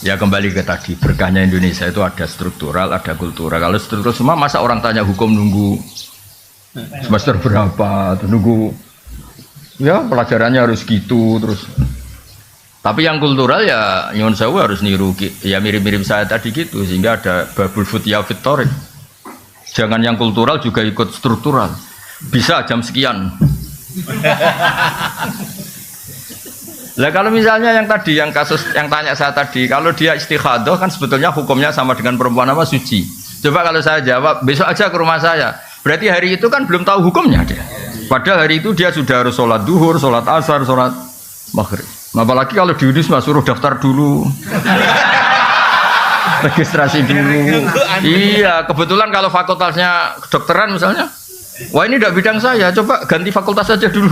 Ya kembali ke tadi, berkahnya Indonesia itu ada struktural, ada kultural. Kalau struktural semua, masa orang tanya hukum nunggu semester berapa, atau nunggu ya pelajarannya harus gitu terus. Tapi yang kultural ya nyuwun sewu harus niru ya mirip-mirip saya tadi gitu, sehingga ada babul futya fitorik. Jangan yang kultural juga ikut struktural. Bisa jam sekian. Lah kalau misalnya yang tadi, yang kasus yang tanya saya tadi, kalau dia istikhadah kan sebetulnya hukumnya sama dengan perempuan apa suci. Coba kalau saya jawab besok aja ke rumah saya, berarti hari itu kan belum tahu hukumnya dia. Padahal hari itu dia sudah harus sholat duhur, sholat asar, sholat maghrib. Apalagi kalau di Unisma suruh daftar dulu, registrasi dulu. Iya, kebetulan kalau fakultasnya kedokteran misalnya, wah ini tidak bidang saya, coba ganti fakultas saja dulu.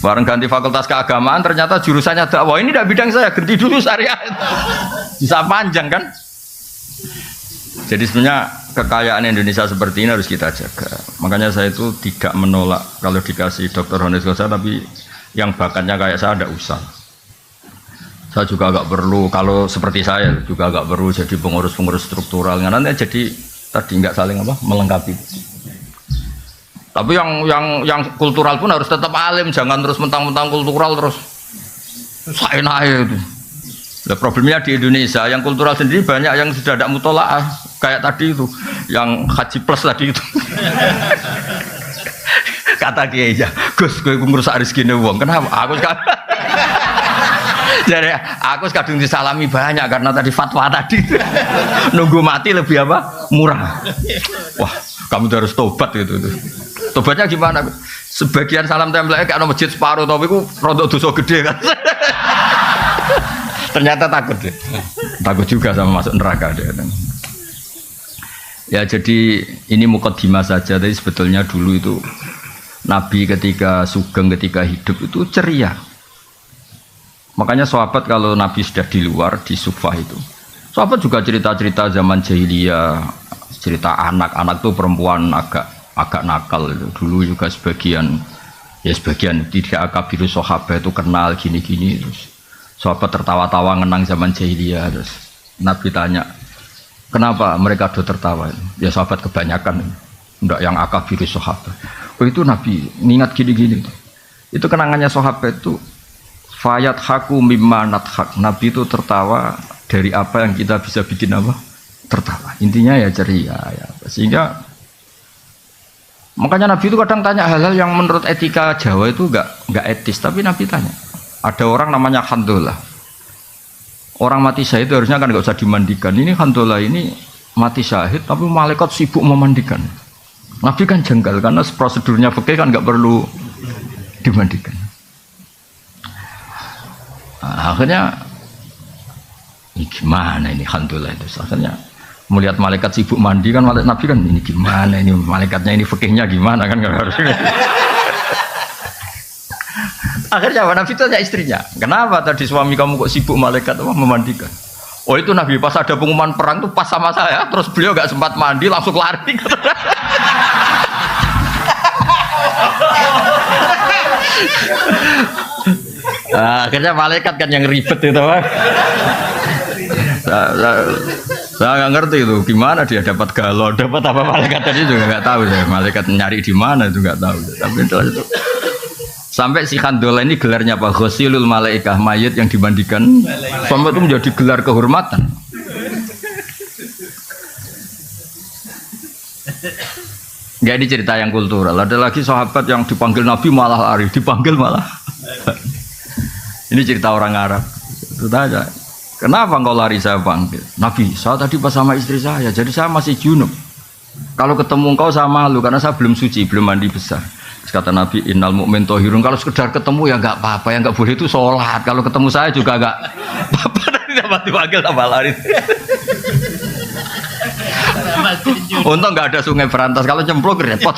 Bareng ganti fakultas keagamaan ternyata jurusannya dakwah, ini tidak bidang saya, ganti dulu syariat. Bisa panjang kan? Jadi sebenarnya kekayaan Indonesia seperti ini harus kita jaga. Makanya saya itu tidak menolak kalau dikasih dokter honoris causa, tapi yang bakatnya kayak saya tidak usah. Saya juga agak perlu, kalau seperti saya juga agak perlu jadi pengurus-pengurus struktural. Nanti jadi tadi nggak saling apa melengkapi. Tapi yang kultural pun harus tetap alim, jangan terus mentang-mentang kultural terus saya naik itu. Nah, problemnya di Indonesia yang kultural sendiri banyak yang sudah tidak mutolaah kayak tadi itu, yang haji plus tadi itu. Kata Kiai aja, Gus, gue merusak rezeki wong. Kenapa? Jadi aku kadung disalami banyak karena tadi fatwa tadi. Nunggu mati lebih apa? Murah. Wah, kamu harus tobat gitu. Tobatnya gimana? Sebagian salam tempelnya kayak masjid separuh, tapi aku rodok dosa gede kan. Ternyata takut deh. Takut juga sama masuk neraka deh. Ya jadi ini mukadimah saja, tapi sebetulnya dulu itu Nabi ketika sugeng, ketika hidup itu ceria. Makanya sahabat kalau Nabi sudah di luar, di Sufah itu, sahabat juga cerita-cerita zaman jahiliyah, cerita anak-anak tuh perempuan agak nakal itu. Dulu juga sebagian tidak akabiru sahabat itu kenal gini-gini, terus sahabat tertawa-tawa ngenang zaman jahiliyah. Terus Nabi tanya, kenapa mereka do tertawa? Ya sahabat kebanyakan, enggak yang akabiru sahabat. Oh itu Nabi ingat gini-gini. Itu kenangannya sahabat itu. Fayat haku mimma nathak. Nabi itu tertawa dari apa yang kita bisa bikin apa? Tertawa. Intinya ya ceria ya. Sehingga makanya Nabi itu kadang tanya hal-hal yang menurut etika Jawa itu enggak etis, tapi Nabi tanya. Ada orang namanya Handolah. Orang mati syahid itu harusnya kan enggak usah dimandikan. Ini Handolah ini mati syahid tapi malaikat sibuk memandikan. Nabi kan jengkel karena prosedurnya fikih kan enggak perlu dimandikan. Nah, akhirnya ini gimana ini Alhamdulillah itu akhirnya melihat malaikat sibuk mandi kan, malaikat Nabi kan ini gimana ini malaikatnya ini fikihnya gimana kan harus. Akhirnya Nabi itu tanya istrinya, kenapa tadi suami kamu kok sibuk malaikat apa memandikan? Oh itu Nabi pas ada pengumuman perang tuh pas sama saya, terus beliau gak sempat mandi langsung lari. Nah, akhirnya malaikat kan yang ribet itu Pak. Saya nggak ngerti itu gimana dia dapat galon, dapat apa malaikat tadi juga nggak tahu saya. Malaikat nyari di mana itu nggak tahu. Tapi itu sampai si Handolah ini gelarnya apa? Ghusilul malaikah, mayat yang dimandikan. Sampai itu menjadi gelar kehormatan. Nggak ini cerita yang kultural. Ada lagi sahabat yang dipanggil Nabi malah lari, dipanggil malah. Ini cerita orang Arab. Itu tanya, kenapa engkau lari saya panggil? Nabi, saya tadi pas sama istri saya, jadi saya masih junub. Kalau ketemu engkau saya malu karena saya belum suci, belum mandi besar. Terus kata Nabi, innal mu'min tohirun. Kalau sekedar ketemu ya nggak apa-apa, yang nggak boleh itu sholat. Kalau ketemu saya juga nggak apa-apa. Nanti dapat dipanggil tambah lari. Untung nggak ada sungai berantas, kalau cemplung repot.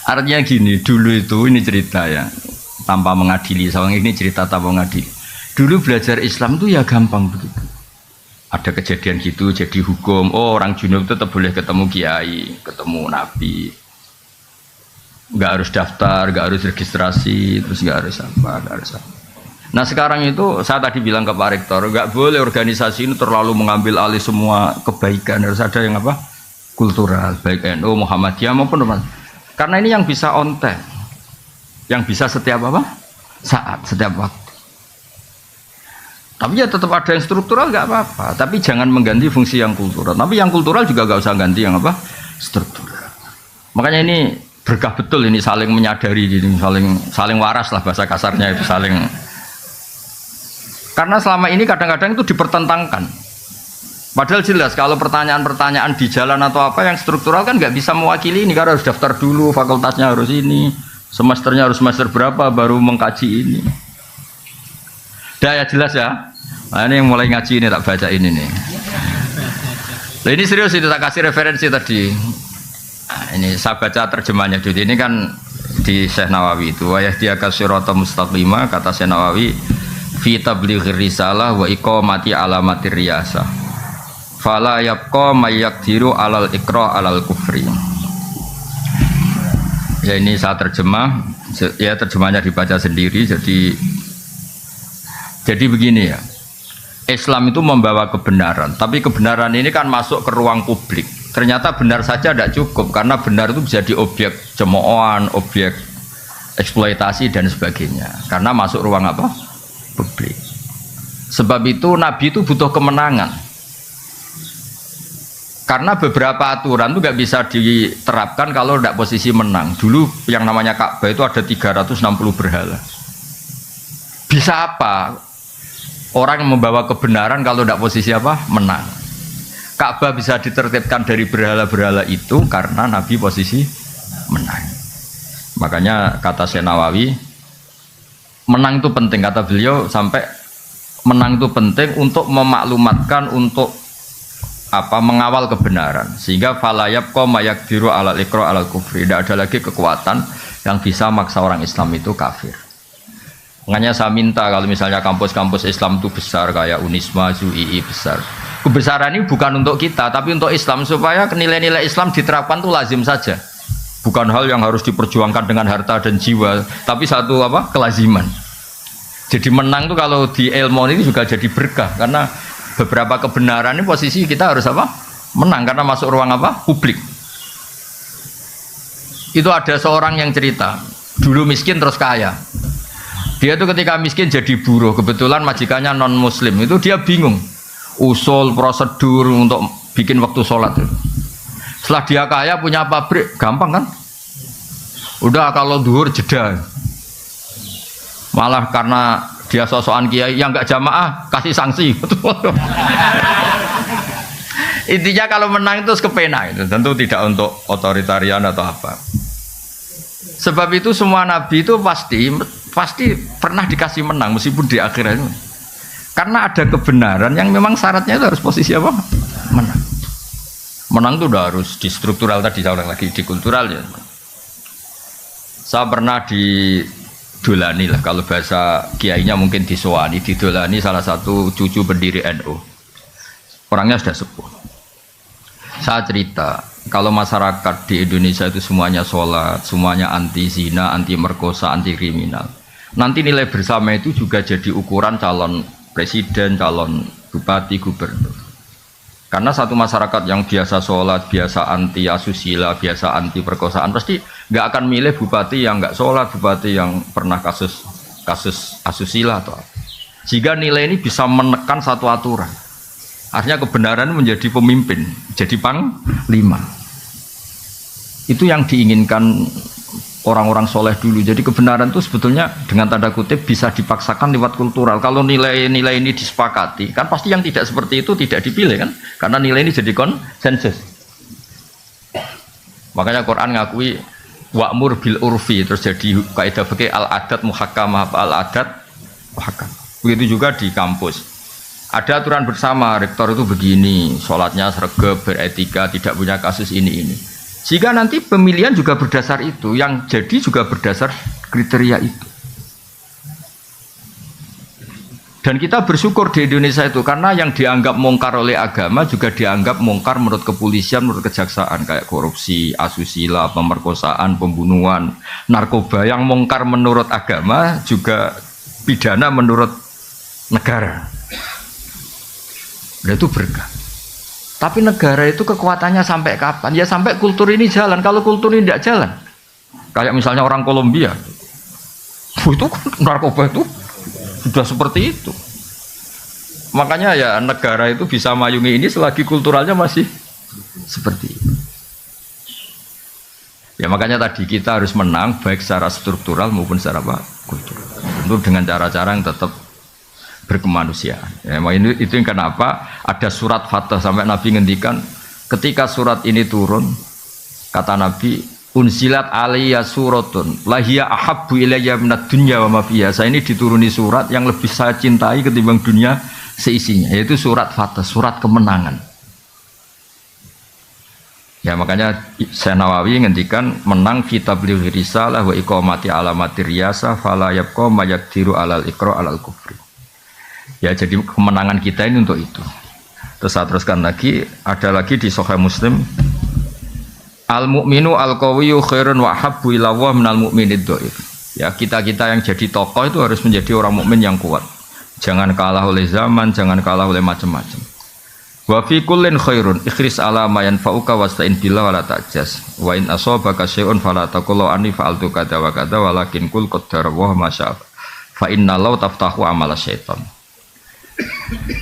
Artinya gini, dulu itu ini cerita ya, tanpa mengadili, soalnya ini cerita tanpa mengadili. Dulu belajar Islam itu ya gampang begitu. Ada kejadian gitu, jadi hukum. Oh orang junub tetap boleh ketemu kiai, ketemu nabi. Nggak harus daftar, nggak harus registrasi, terus nggak harus apa. Nah sekarang itu saya tadi bilang ke Pak Rektor, nggak boleh organisasi ini terlalu mengambil alih semua kebaikan, harus ada yang apa? Kultural, baik NU, Muhammadiyah maupun apa. Karena ini yang bisa on time, yang bisa setiap apa? Saat, setiap waktu. Tapi ya tetap ada yang struktural nggak apa-apa, tapi jangan mengganti fungsi yang kultural. Tapi yang kultural juga nggak usah ganti yang apa? Struktural. Makanya ini berkah betul ini saling menyadari, ini saling waras lah bahasa kasarnya itu saling. Karena selama ini kadang-kadang itu dipertentangkan. Padahal jelas kalau pertanyaan-pertanyaan di jalan atau apa yang struktural kan nggak bisa mewakili ini, karena harus daftar dulu, fakultasnya harus ini, semesternya harus semester berapa baru mengkaji ini. Dah ya jelas ya. Nah, ini yang mulai ngaji ini tak baca ini nih. Nah, ini serius itu tak kasih referensi tadi. Nah, ini saya baca terjemahnya dulu. Ini kan di Syekh Nawawi itu wa yahdiyaka sirata mustaqimah, kata Syekh Nawawi fi tablighir risalah wa iqamati alamatir riyasah fala yabqa may yaqdiru alal iqra alal kufri. Ya ini saya terjemah, ya terjemahnya dibaca sendiri. Jadi begini ya, Islam itu membawa kebenaran, tapi kebenaran ini kan masuk ke ruang publik. Ternyata benar saja tidak cukup, karena benar itu bisa di objek cemoohan, objek eksploitasi dan sebagainya, karena masuk ruang apa? Publik. Sebab itu Nabi itu butuh kemenangan, karena beberapa aturan itu nggak bisa diterapkan kalau tidak posisi menang. Dulu yang namanya Ka'bah itu ada 360 berhala. Bisa apa orang yang membawa kebenaran kalau tidak posisi apa? Menang. Ka'bah bisa ditertibkan dari berhala-berhala itu karena Nabi posisi menang. Makanya kata Syekh Nawawi, menang itu penting, kata beliau, sampai menang itu penting untuk memaklumatkan, untuk apa? Mengawal kebenaran, sehingga falayab ko mayakdiru alal ikro alal kufri, tidak ada lagi kekuatan yang bisa maksa orang Islam itu kafir. Makanya saya minta kalau misalnya kampus-kampus Islam itu besar kayak Unisma, ZUII besar, kebesaran ini bukan untuk kita tapi untuk Islam, supaya nilai-nilai Islam diterapkan itu lazim saja, bukan hal yang harus diperjuangkan dengan harta dan jiwa, tapi satu apa? Kelaziman. Jadi menang itu kalau di ilmu ini juga jadi berkah, karena beberapa kebenaran ini posisi kita harus apa? Menang, karena masuk ruang apa? Publik. Itu ada seorang yang cerita, dulu miskin terus kaya. Dia itu ketika miskin jadi buruh, kebetulan majikannya non muslim, itu dia bingung usul prosedur untuk bikin waktu sholat. Setelah dia kaya punya pabrik, gampang kan? Udah kalau duhur jeda. Malah karena dia sosokan kiai yang nggak jamaah kasih sanksi. Intinya kalau menang itu kepena itu, tentu tidak untuk otoritarian atau apa. Sebab itu semua nabi itu pasti pernah dikasih menang meskipun di akhirat itu. Karena ada kebenaran yang memang syaratnya itu harus posisi apa? Menang. Menang itu udah harus di struktural, tadi saya ulang lagi di kultural ya. Saya pernah didolani lah, kalau bahasa kiainya mungkin disowani, didolani salah satu cucu pendiri NU. Orangnya sudah sepuh. Saya cerita, kalau masyarakat di Indonesia itu semuanya sholat, semuanya anti zina, anti merkosa, anti kriminal, nanti nilai bersama itu juga jadi ukuran calon presiden, calon bupati, gubernur. Karena satu masyarakat yang biasa sholat, biasa anti asusila, biasa anti perkosaan, pasti nggak akan milih bupati yang nggak sholat, bupati yang pernah kasus asusila atau apa. Jika nilai ini bisa menekan satu aturan, artinya kebenaran menjadi pemimpin, jadi panglima. Itu yang diinginkan orang-orang soleh dulu. Jadi kebenaran itu sebetulnya dengan tanda kutip bisa dipaksakan lewat kultural. Kalau nilai-nilai ini disepakati, kan pasti yang tidak seperti itu tidak dipilih kan? Karena nilai ini jadi konsensus. Makanya Quran ngakui wa'mur bil urfi, terus jadi kaidah fikih al-adat muhakkamah, al-adat muhakkam. Begitu juga di kampus. Ada aturan bersama, rektor itu begini, sholatnya sregep, beretika, tidak punya kasus ini. Jika nanti pemilihan juga berdasar itu, yang jadi juga berdasar kriteria itu. Dan kita bersyukur di Indonesia itu, karena yang dianggap mungkar oleh agama juga dianggap mungkar menurut kepolisian, menurut kejaksaan, kayak korupsi, asusila, pemerkosaan, pembunuhan, narkoba. Yang mungkar menurut agama juga pidana menurut negara. Nah, itu berkah. Tapi negara itu kekuatannya sampai kapan? Ya sampai kultur ini jalan. Kalau kultur ini tidak jalan, kayak misalnya orang Kolombia, itu narkoba itu sudah seperti itu. Makanya ya negara itu bisa mayungi ini selagi kulturalnya masih seperti itu. Ya makanya tadi kita harus menang baik secara struktural maupun secara kultural. Tentu dengan cara-cara yang tetap berkemanusiaan. Ya, itu yang kenapa ada surat Fatah sampai Nabi ngendikan ketika surat ini turun, kata Nabi, unsilat alaiya suratun lahiya ahabbu ilayya minad dunya wa ma fiha. Saya ini dituruni surat yang lebih saya cintai ketimbang dunia seisinya, yaitu surat Fatah, surat kemenangan. Ya makanya Syekh Nawawi ngendikan menang fi tablighi risalah wa iqamati alamati riyasa fala yabqa ma yaqdiru alal iqra alal kufri. Ya jadi kemenangan kita ini untuk itu. Terus saya teruskan lagi, ada lagi di Sahih Muslim, al mu'minu al qawiyyu khairun wa habbu ila Allah minal mu'minid dhaif. Ya kita-kita yang jadi tokoh itu harus menjadi orang mukmin yang kuat. Jangan kalah oleh zaman, jangan kalah oleh macam-macam. Wa fi kullin khairun ikhris ala ma yanfa'uka wasta'in billah wa la ta'jas. Wa in asabaka syai'un fala taqul anni fa'altu kadza wa kadza walakin qul qaddara wa ma syaa. Fa inna law taftahu amala syaitan.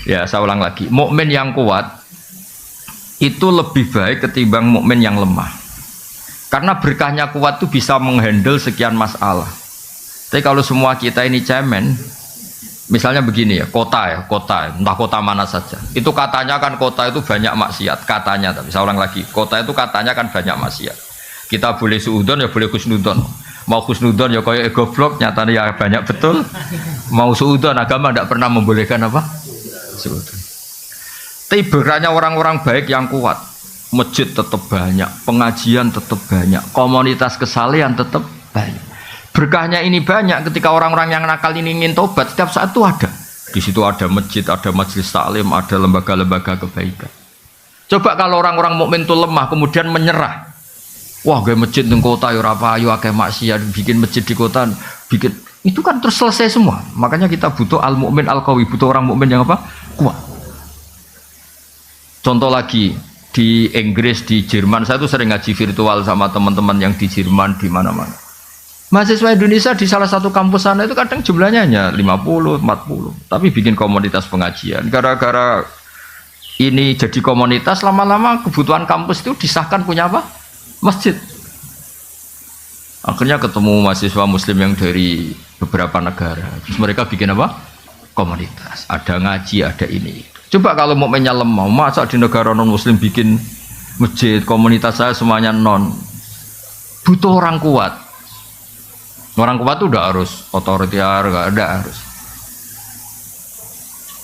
Ya, saya ulang lagi. Mukmin yang kuat itu lebih baik ketimbang mukmin yang lemah. Karena berkahnya kuat itu bisa menghandle sekian masalah. Tapi kalau semua kita ini cemen, misalnya begini ya, kota, entah kota mana saja. Itu katanya kan kota itu banyak maksiat, katanya. Tapi saya ulang lagi, kota itu katanya kan banyak maksiat. Kita boleh suudon ya boleh khusnudon. Mau khusnudon ya kayak goblok, nyatanya ya banyak betul. Mau suudon, agama tidak pernah membolehkan apa? Suudon. Tapi berkahnya orang-orang baik yang kuat. Masjid tetap banyak, pengajian tetap banyak, komunitas kesalehan tetap banyak. Berkahnya ini banyak ketika orang-orang yang nakal ini ingin tobat, setiap saat itu ada. Di situ ada masjid, ada majelis taklim, ada lembaga-lembaga kebaikan. Coba kalau orang-orang mukmin itu lemah kemudian menyerah. Wah, gue masjid di kota ya ora payu akeh maksiat, bikin masjid di kota, bikin itu kan terus selesai semua. Makanya kita butuh al mukmin al qawi, butuh orang mukmin yang apa? Kuat. Contoh lagi di Inggris, di Jerman, saya tuh sering ngaji virtual sama teman-teman yang di Jerman di mana-mana. Mahasiswa Indonesia di salah satu kampus sana itu kadang jumlahnya hanya 50, 40, tapi bikin komunitas pengajian. Gara-gara ini jadi komunitas, lama-lama kebutuhan kampus itu disahkan punya apa? Masjid. Akhirnya ketemu mahasiswa muslim yang dari beberapa negara. Terus mereka bikin apa? Komunitas. Ada ngaji, ada ini. Coba kalau mukminnya lemah, masa di negara non muslim bikin masjid, komunitas saya semuanya non. Butuh orang kuat. Orang kuat itu udah harus otoriter, nggak ada harus.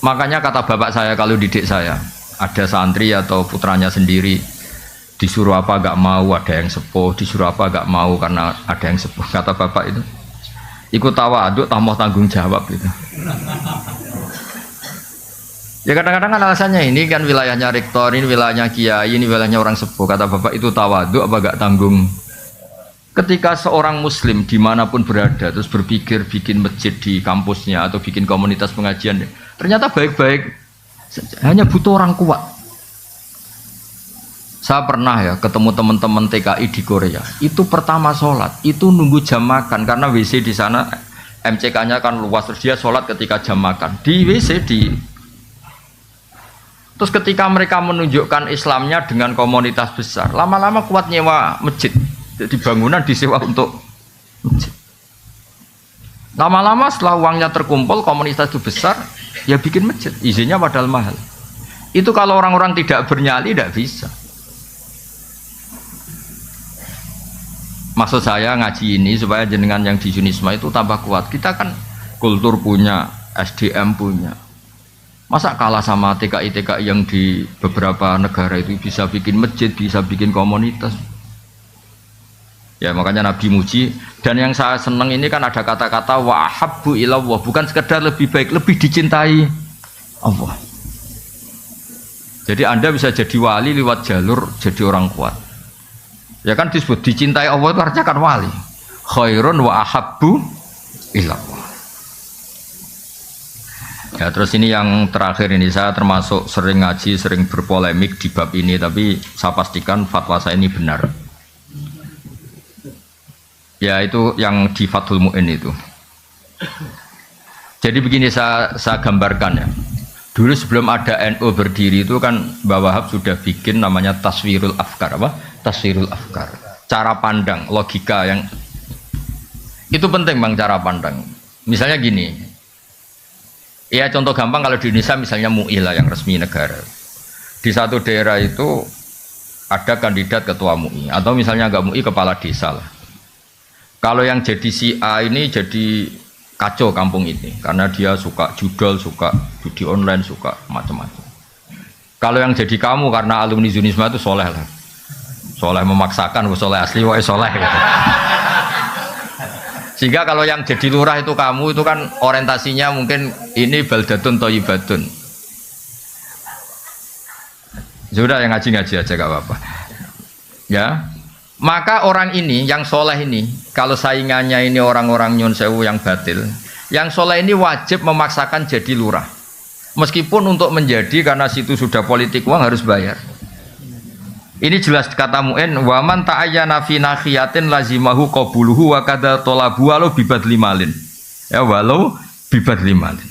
Makanya kata bapak saya kalau didik saya, ada santri atau putranya sendiri disuruh apa nggak mau, ada yang sepuh, disuruh apa nggak mau karena ada yang sepuh. Kata bapak itu, ikut tawaduk, tambah tanggung jawab gitu. Ya kadang-kadang kan alasannya ini kan wilayahnya rektor, ini wilayahnya kiai, ini wilayahnya orang sepuh. Kata bapak itu tawaduk apa nggak tanggung. Ketika seorang muslim dimanapun berada terus berpikir bikin masjid di kampusnya atau bikin komunitas pengajian, ternyata baik-baik, hanya butuh orang kuat. Saya pernah ya ketemu teman-teman TKI di Korea, itu pertama sholat itu nunggu jam makan karena WC di sana MCK-nya kan luas, terus dia sholat ketika jam makan di WC di. Terus ketika mereka menunjukkan Islamnya dengan komunitas besar, lama-lama kuat nyewa masjid. Jadi bangunan disewa untuk masjid. Lama-lama setelah uangnya terkumpul, komunitas itu besar, ya bikin masjid. Izinnya padahal mahal. Itu kalau orang-orang tidak bernyali tidak bisa. Maksud saya ngaji ini supaya jenengan yang di Yunisma itu tambah kuat. Kita kan kultur punya, SDM punya. Masa kalah sama TKI-TKI yang di beberapa negara itu bisa bikin masjid, bisa bikin komunitas. Ya makanya Nabi muji. Dan yang saya senang ini kan ada kata-kata wa habbu ilallah, bukan sekedar lebih baik, lebih dicintai Allah. Jadi Anda bisa jadi wali lewat jalur jadi orang kuat. Ya kan disebut dicintai Allah itu artinya kan wali. Khairun wa ahabbu ilallah. Ya, terus ini yang terakhir ini saya termasuk sering ngaji, sering berpolemik di bab ini, tapi saya pastikan fatwa saya ini benar. Ya itu yang di Fathul Mu'in itu. Jadi begini saya gambarkan ya. Dulu sebelum ada NU berdiri itu kan Mbah Wahab sudah bikin namanya Taswirul Afkar apa? Taswirul Afkar. Cara pandang, logika yang itu penting Bang, cara pandang. Misalnya gini. Ya contoh gampang kalau di Indonesia misalnya MUI lah yang resmi negara. Di satu daerah itu ada kandidat ketua MUI atau misalnya enggak MUI kepala desa lah. Kalau yang jadi si A ini jadi kacau kampung ini karena dia suka judol, suka judi online, suka macam-macam. Kalau yang jadi kamu karena alumni Zunisma itu soleh lah. Soleh memaksakan, soleh asli, soleh gitu. Sehingga kalau yang jadi lurah itu kamu itu kan orientasinya mungkin ini baldatun thayyibatun. Sudah yang ngaji-ngaji aja gak apa-apa. Ya. Maka orang ini yang soleh ini kalau saingannya ini orang-orang nyun sewu yang batil, yang soleh ini wajib memaksakan jadi lurah. Meskipun untuk menjadi karena situ sudah politik uang harus bayar. Ini jelas kata Mu'in, wa man ta'ayyana fi nakhiyatin lazimahu qabuluhu wa kadza talabu walau bibadli malin. Ya walau bibadli malin.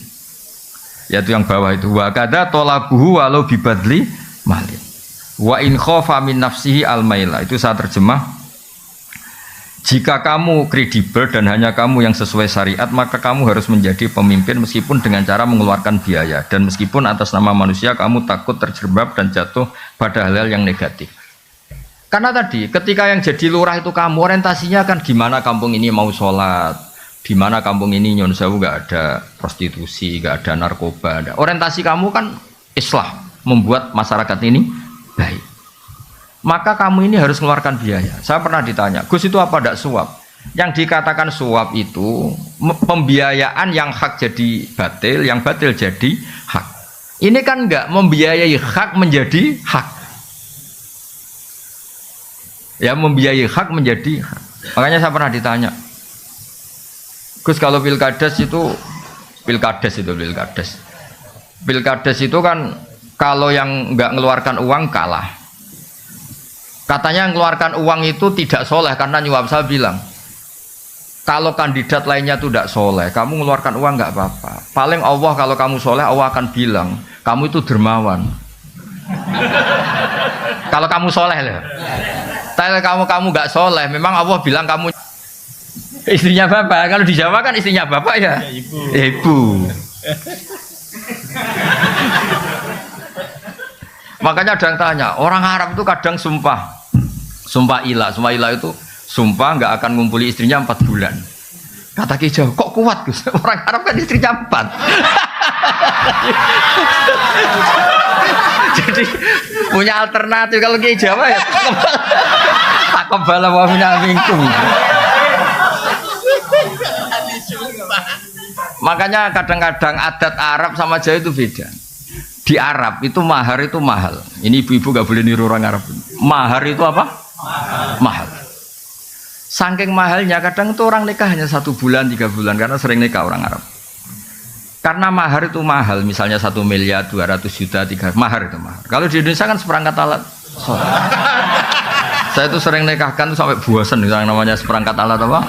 Yaitu yang bawah itu wa kadza talabuhu walau bibadli malin. Wa in khafa min nafsihi al-maila. Itu saya terjemah. Jika kamu kredibel dan hanya kamu yang sesuai syariat, maka kamu harus menjadi pemimpin meskipun dengan cara mengeluarkan biaya dan meskipun atas nama manusia kamu takut terjerembab dan jatuh pada hal-hal yang negatif. Karena tadi ketika yang jadi lurah itu kamu orientasinya kan gimana kampung ini mau sholat, di mana kampung ini nyon sewu nggak ada prostitusi, nggak ada narkoba, ada. Orientasi kamu kan islah, membuat masyarakat ini baik. Maka kamu ini harus mengeluarkan biaya. Saya pernah ditanya, Gus itu apa tidak suap? Yang dikatakan suap itu pembiayaan yang hak jadi batil, yang batil jadi hak. Ini kan enggak membiayai hak menjadi hak. Ya membiayai hak menjadi hak. Makanya saya pernah ditanya, Gus kalau pilkades itu itu kan kalau yang enggak mengeluarkan uang kalah. Katanya yang mengeluarkan uang itu tidak soleh karena nyuap. Saya bilang kalau kandidat lainnya itu tidak soleh, kamu mengeluarkan uang nggak apa-apa. Paling Allah kalau kamu soleh, Allah akan bilang kamu itu dermawan. Kalau kamu soleh loh. Tapi kamu nggak soleh, memang Allah bilang kamu istrinya bapak. Kalau di Jawa kan istrinya bapak ya, ibu. Makanya ada yang tanya, orang Arab itu kadang sumpah ilah itu sumpah nggak akan ngumpuli istrinya 4 bulan. Kata Ki Jawa, kok kuat Gus? Orang Arab kan istrinya 4. Jadi punya alternatif kalau Ki Jawa ya tak kebala wa minkum. Makanya kadang-kadang adat Arab sama Jawa itu beda. Di Arab itu mahar itu mahal. Ini ibu-ibu gak boleh niru orang Arab. Mahar itu apa? Mahal. Saking mahalnya kadang itu orang nikah hanya 1 bulan 3 bulan karena sering nikah orang Arab. Karena mahar itu mahal, misalnya 1 miliar 200 juta 3 mahar itu mahal. Kalau di Indonesia kan seperangkat alat sholat. Saya itu sering nikahkan tuh sampai bosan yang namanya seperangkat alat apa?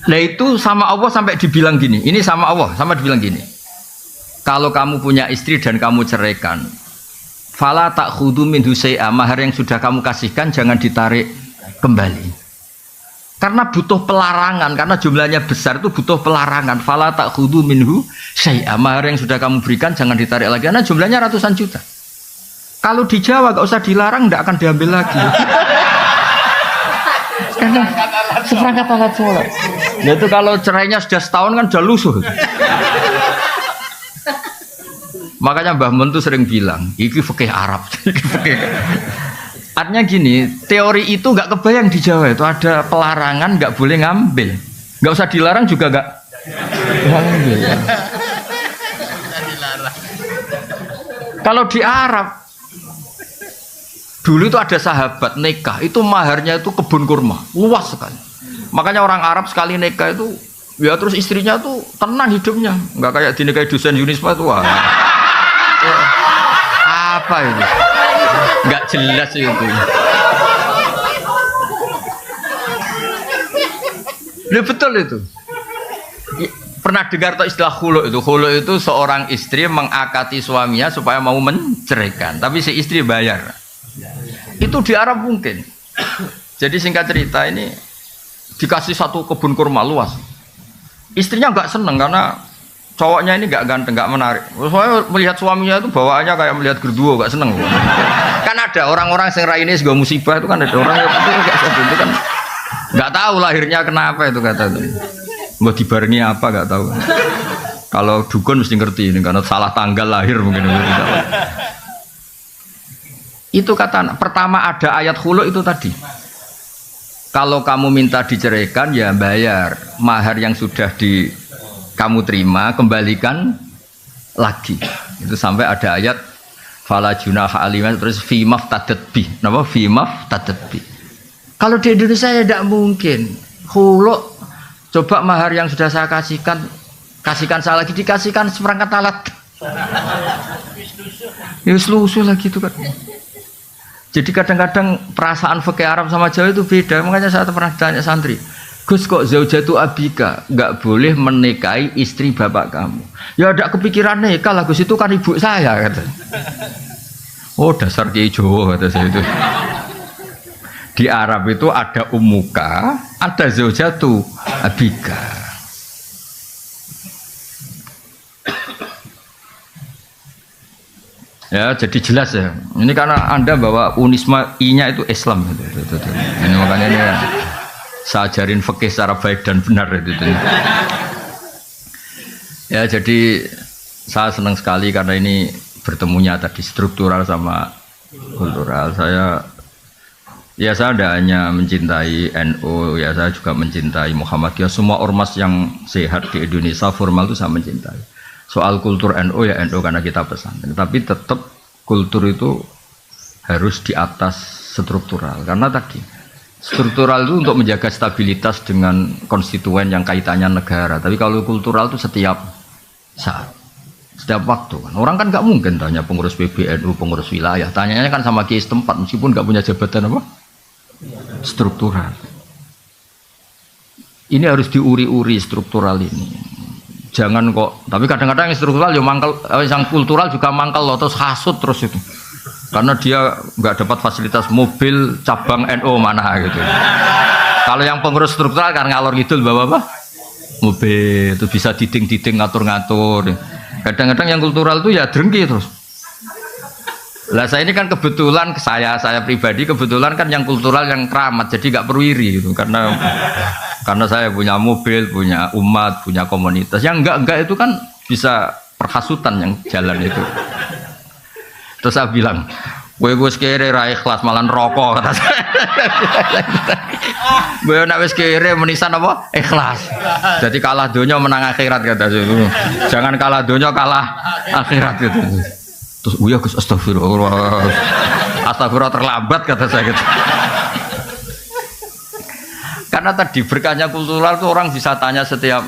Nah itu sama Allah sampai dibilang gini. Ini sama Allah sama dibilang gini. Kalau kamu punya istri dan kamu ceraikan, fala ta'khudhu minhu syai'a, mahar yang sudah kamu kasihkan jangan ditarik kembali. Karena butuh pelarangan, karena jumlahnya besar itu butuh pelarangan. Fala ta'khudhu minhu syai'a, mahar yang sudah kamu berikan jangan ditarik lagi karena jumlahnya ratusan juta. Kalau di Jawa gak usah dilarang, tidak akan diambil lagi. Karena seperangkat alat sholat. Nah itu kalau cerainya sudah setahun kan sudah lusuh. Makanya Mbah Mun tuh sering bilang, iki fikih Arab. Artinya gini, teori itu nggak kebayang di Jawa itu ada pelarangan nggak boleh ngambil, nggak usah dilarang juga nggak ngambil. Kalau di Arab dulu itu ada sahabat nikah itu maharnya itu kebun kurma luas sekali. Makanya orang Arab sekali nikah itu Ya terus istrinya tuh tenang hidupnya, nggak kayak dinikahi dosen Unisma tuh. Wah. Apa itu? Nggak jelas itu. Ya betul itu. Pernah dengar atau istilah khulu itu? Khulu itu seorang istri mengakati suaminya supaya mau menceraikan, tapi si istri bayar. Itu di Arab mungkin. Jadi singkat cerita ini dikasih satu kebun kurma luas. Istrinya nggak seneng karena cowoknya ini nggak ganteng, nggak menarik. Soalnya melihat suaminya itu bawaannya kayak melihat gerduo, nggak seneng. Kan ada orang-orang yang ini segala musibah itu kan ada orang yang itu kan nggak tahu lahirnya kenapa itu kata itu. Mau dibarengi apa nggak tahu. Kalau dukun mesti ngerti ini karena salah tanggal lahir mungkin. Itu kata pertama ada ayat khulu itu tadi. Kalau kamu minta diceraikan ya bayar mahar yang sudah kamu terima kembalikan lagi. Itu sampai ada ayat fala junaha aliman terus fi maftadat bi. Napa fi maftadat bi. Kalau di Indonesia ya tidak mungkin. Khulu coba mahar yang sudah saya kasihkan saya lagi dikasihkan seperangkat alat. Ya selusuh lagi itu kan. Jadi kadang-kadang perasaan fikih Arab sama Jawa itu beda. Makanya saya pernah tanya santri, Gus kok zaujatu abika nggak boleh menikahi istri bapak kamu? Ya ada kepikiran nikah lah Gus, itu kan ibu saya kata. Oh dasar Kiai Jawa kata saya itu. Di Arab itu ada ummuka, ada zaujatu abika. Ya, jadi jelas ya. Ini karena Anda bawa Unisma I-nya itu Islam. Ini makanya ini saya ajarin fikih secara baik dan benar itu. Ya, jadi saya senang sekali karena ini bertemunya tadi struktural sama kultural. Saya tidak hanya mencintai NU, ya saya juga mencintai Muhammadiyah. Semua ormas yang sehat di Indonesia formal itu saya mencintai. Soal kultur NU ya NU karena kita pesan. Tapi tetap kultur itu harus di atas struktural. Karena tadi struktural itu untuk menjaga stabilitas dengan konstituen yang kaitannya negara. Tapi kalau kultural itu setiap saat, setiap waktu. Orang kan nggak mungkin tanya pengurus PBNU, pengurus wilayah. Tanyanya kan sama kiai setempat meskipun nggak punya jabatan apa? Struktural. Ini harus diuri-uri struktural ini. Jangan kok, tapi kadang-kadang yang struktural ya mangkel, yang kultural juga mangkel loh, terus hasut terus itu. Karena dia nggak dapat fasilitas mobil cabang NU mana gitu. Kalau yang pengurus struktural kan ngalor ngidul bawa apa? Mobil itu bisa diding-diding ngatur-ngatur. Kadang-kadang yang kultural itu ya drengki terus. Lah saya ini kan kebetulan saya pribadi kebetulan kan yang kultural yang keramat jadi nggak perlu iri gitu karena saya punya mobil, punya umat, punya komunitas. Yang enggak itu kan bisa perhasutan yang jalan itu. Terus saya bilang, gue kere ra ikhlas malah rokok kata saya. Gue nak wis kere menisan apa? Ikhlas. Jadi kalah donya menang akhirat kata saya. Jangan kalah donya kalah akhirat gitu. Terus uya Gus astagfirullah. Astagfirullah terlambat kata saya gitu. Karena tadi berkahnya kultural itu orang bisa tanya setiap.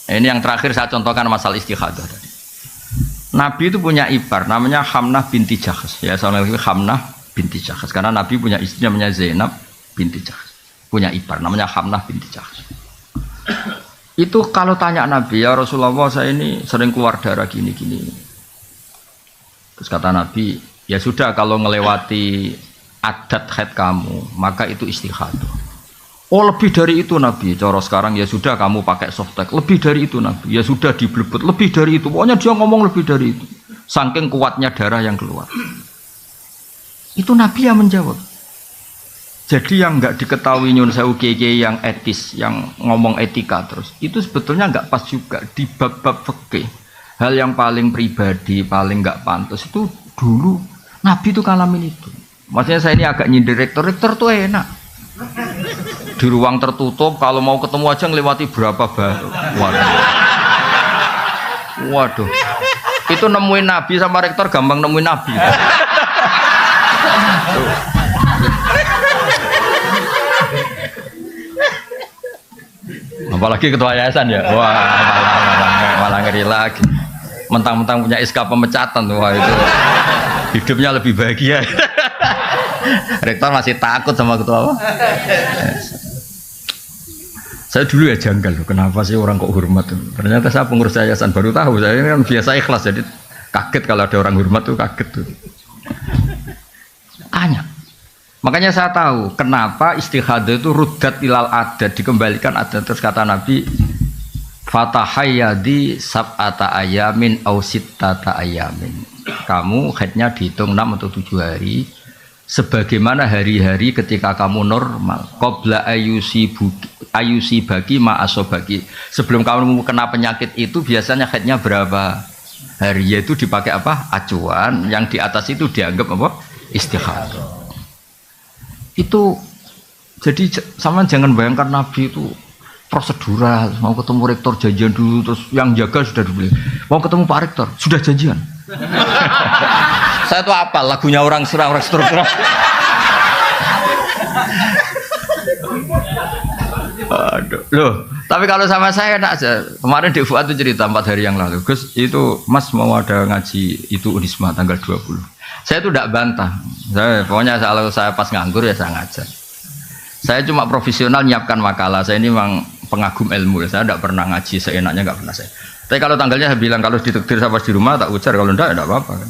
Ini yang terakhir saya contohkan masalah istikhadah tadi. Nabi itu punya ipar namanya Hamnah binti Jahsh. Ya, soalnya Hamnah binti Jahsh karena Nabi punya istri namanya Zainab binti Jahsh. Punya ipar namanya Hamnah binti Jahsh. Itu kalau tanya Nabi, ya Rasulullah saya ini sering keluar darah gini-gini. Terus kata Nabi, ya sudah kalau ngelewati adat haid kamu, maka itu istikhadah. Oh lebih dari itu Nabi, cara sekarang ya sudah kamu pakai softtek, lebih dari itu Nabi, ya sudah diblebet, lebih dari itu, pokoknya dia ngomong lebih dari itu, saking kuatnya darah yang keluar. Itu Nabi yang menjawab. Jadi yang nggak diketahui nyun sewu kiai yang etis, yang ngomong etika terus, itu sebetulnya nggak pas juga di bab-bab fikih. Hal yang paling pribadi, paling nggak pantas itu dulu Nabi itu ngalamin itu. Maksudnya saya ini agak nyindir rektor tuh enak. Di ruang tertutup kalau mau ketemu aja ngelewati berapa baru. Waduh. Itu nemuin Nabi sama rektor gampang nemuin Nabi. Apa apalagi ketua yayasan ya. Wah, malah ngeri lagi. Mentang-mentang punya SK pemecatan, wah itu hidupnya lebih bahagia. Rektor masih takut sama ketua apa? Saya dulu ya janggal loh, kenapa sih orang kok hormat? Ternyata saya pengurus yayasan baru tahu. Saya kan biasa ikhlas, jadi kaget kalau ada orang hormat tuh kaget tuh. Hanya. Makanya saya tahu kenapa istihadah itu rudat ilal adat, dikembalikan adat. Terus kata Nabi, fatahayyadi sab'ata ayamin au sittata ayamin. Kamu haidnya dihitung 6 atau 7 hari sebagaimana hari-hari ketika kamu normal. Qabla ayusi bagi ma'asobaki. Sebelum kamu kena penyakit itu biasanya haidnya berapa hari, yaitu dipakai apa? Acuan. Yang di atas itu dianggap apa? Istihadah. Itu jadi sama, jangan bayangkan Nabi itu prosedural, mau ketemu rektor janjian dulu, terus yang jaga sudah dibeli, mau ketemu Pak Rektor sudah janjian. Saya tuh apa lagunya orang struktural. Aduh, loh. Tapi kalau sama saya enak aja. Kemarin Dek Fuad itu cerita 4 hari yang lalu, Gus itu Mas mau ada ngaji itu Unisma tanggal 20. Saya tuh tidak bantah. Pokoknya kalau saya pas nganggur ya saya ngajar. Saya cuma profesional nyiapkan makalah. Saya ini memang pengagum ilmu. Saya tidak pernah ngaji seenaknya, nggak pernah saya. Tapi kalau tanggalnya saya bilang kalau ditakdir saya pas di rumah tak ujar, kalau enggak ya tidak apa-apa kan.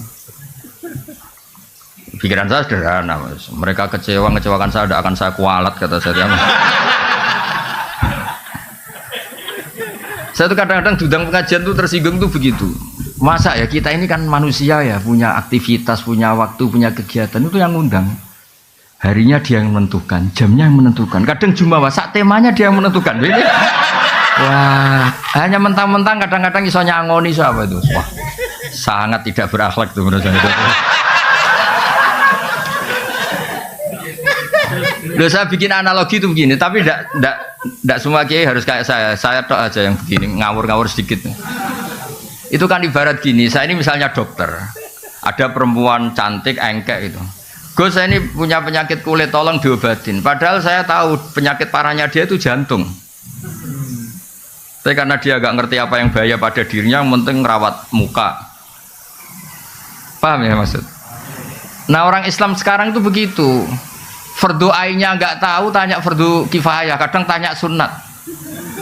Pikiran saya sederhana, Mas. Mereka ngecewakan saya, tidak akan saya kualat, kata saya. Saya tuh kadang-kadang diundang pengajian tuh tersinggung tuh begitu. Masa ya kita ini kan manusia ya, punya aktivitas, punya waktu, punya kegiatan, itu yang ngundang. Harinya dia yang menentukan, jamnya yang menentukan. Kadang Jumawa sak temanya dia yang menentukan. Ini, wah, hanya mentang-mentang kadang-kadang iso nyangoni siapa itu. Wah, sangat tidak berakhlak tuh menurut saya. Loh, saya bikin analogi itu begini, tapi tidak semua kiai harus kayak saya. Saya tok aja yang begini, ngawur-ngawur sedikit. Itu kan ibarat gini, saya ini misalnya dokter, ada perempuan cantik, engkek itu. Gus, saya ini punya penyakit kulit, tolong diobatin. Padahal saya tahu penyakit parahnya dia itu jantung. Tapi karena dia agak ngerti apa yang bahaya pada dirinya, yang penting merawat muka. Paham ya maksud? Nah orang Islam sekarang itu begitu. Fardu ainnya nggak tahu, tanya fardu kifayah, kadang tanya sunat.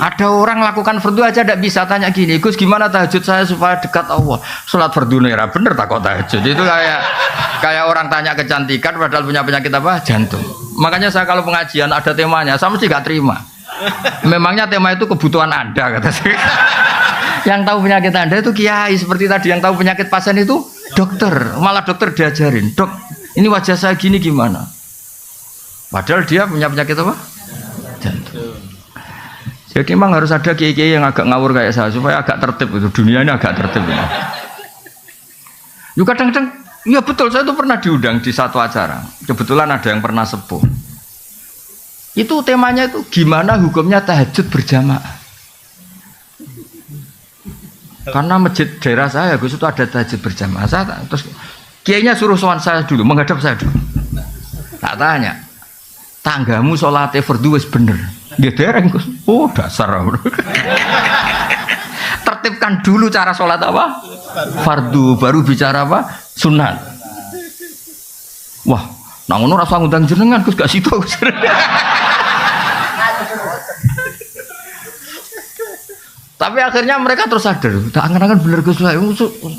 Ada orang lakukan fardu aja tidak bisa, tanya gini, Gus gimana tahajud saya supaya dekat Allah? Sholat fardu nera bener tak kok tahajud? Itu kayak orang tanya kecantikan padahal punya penyakit apa? Jantung. Makanya saya kalau pengajian ada temanya, saya mesti gak terima. Memangnya tema itu kebutuhan Anda, kata saya. Yang tahu penyakit Anda itu kiai, seperti tadi yang tahu penyakit pasien itu dokter. Malah dokter diajarin, dok ini wajah saya gini gimana? Padahal dia punya penyakit apa? Jantung. Jadi memang harus ada kiai-kiai yang agak ngawur kayak saya supaya agak tertib itu, dunia ini agak tertib ya. Yuk kadang-kadang, ya betul, saya tuh pernah diundang di satu acara. Kebetulan ada yang pernah sepuh. Itu temanya itu gimana hukumnya tahajud berjamaah. Karena masjid daerah saya Gus itu ada tahajud berjamaah. Terus kiainya suruh sowan saya dulu, menghadap saya dulu. Tak tanya, tanggamu sholatnya fardu wis bener. Dia dereng Gus. Oh dasar. Tertibkan dulu cara sholat apa? Fardu, baru bicara apa? Sunat. Wah, nang ngono rasa ngundang jenengan Gus gak situ Gus. Tapi akhirnya mereka terus sadar, tak angan-angan bener Gus lah.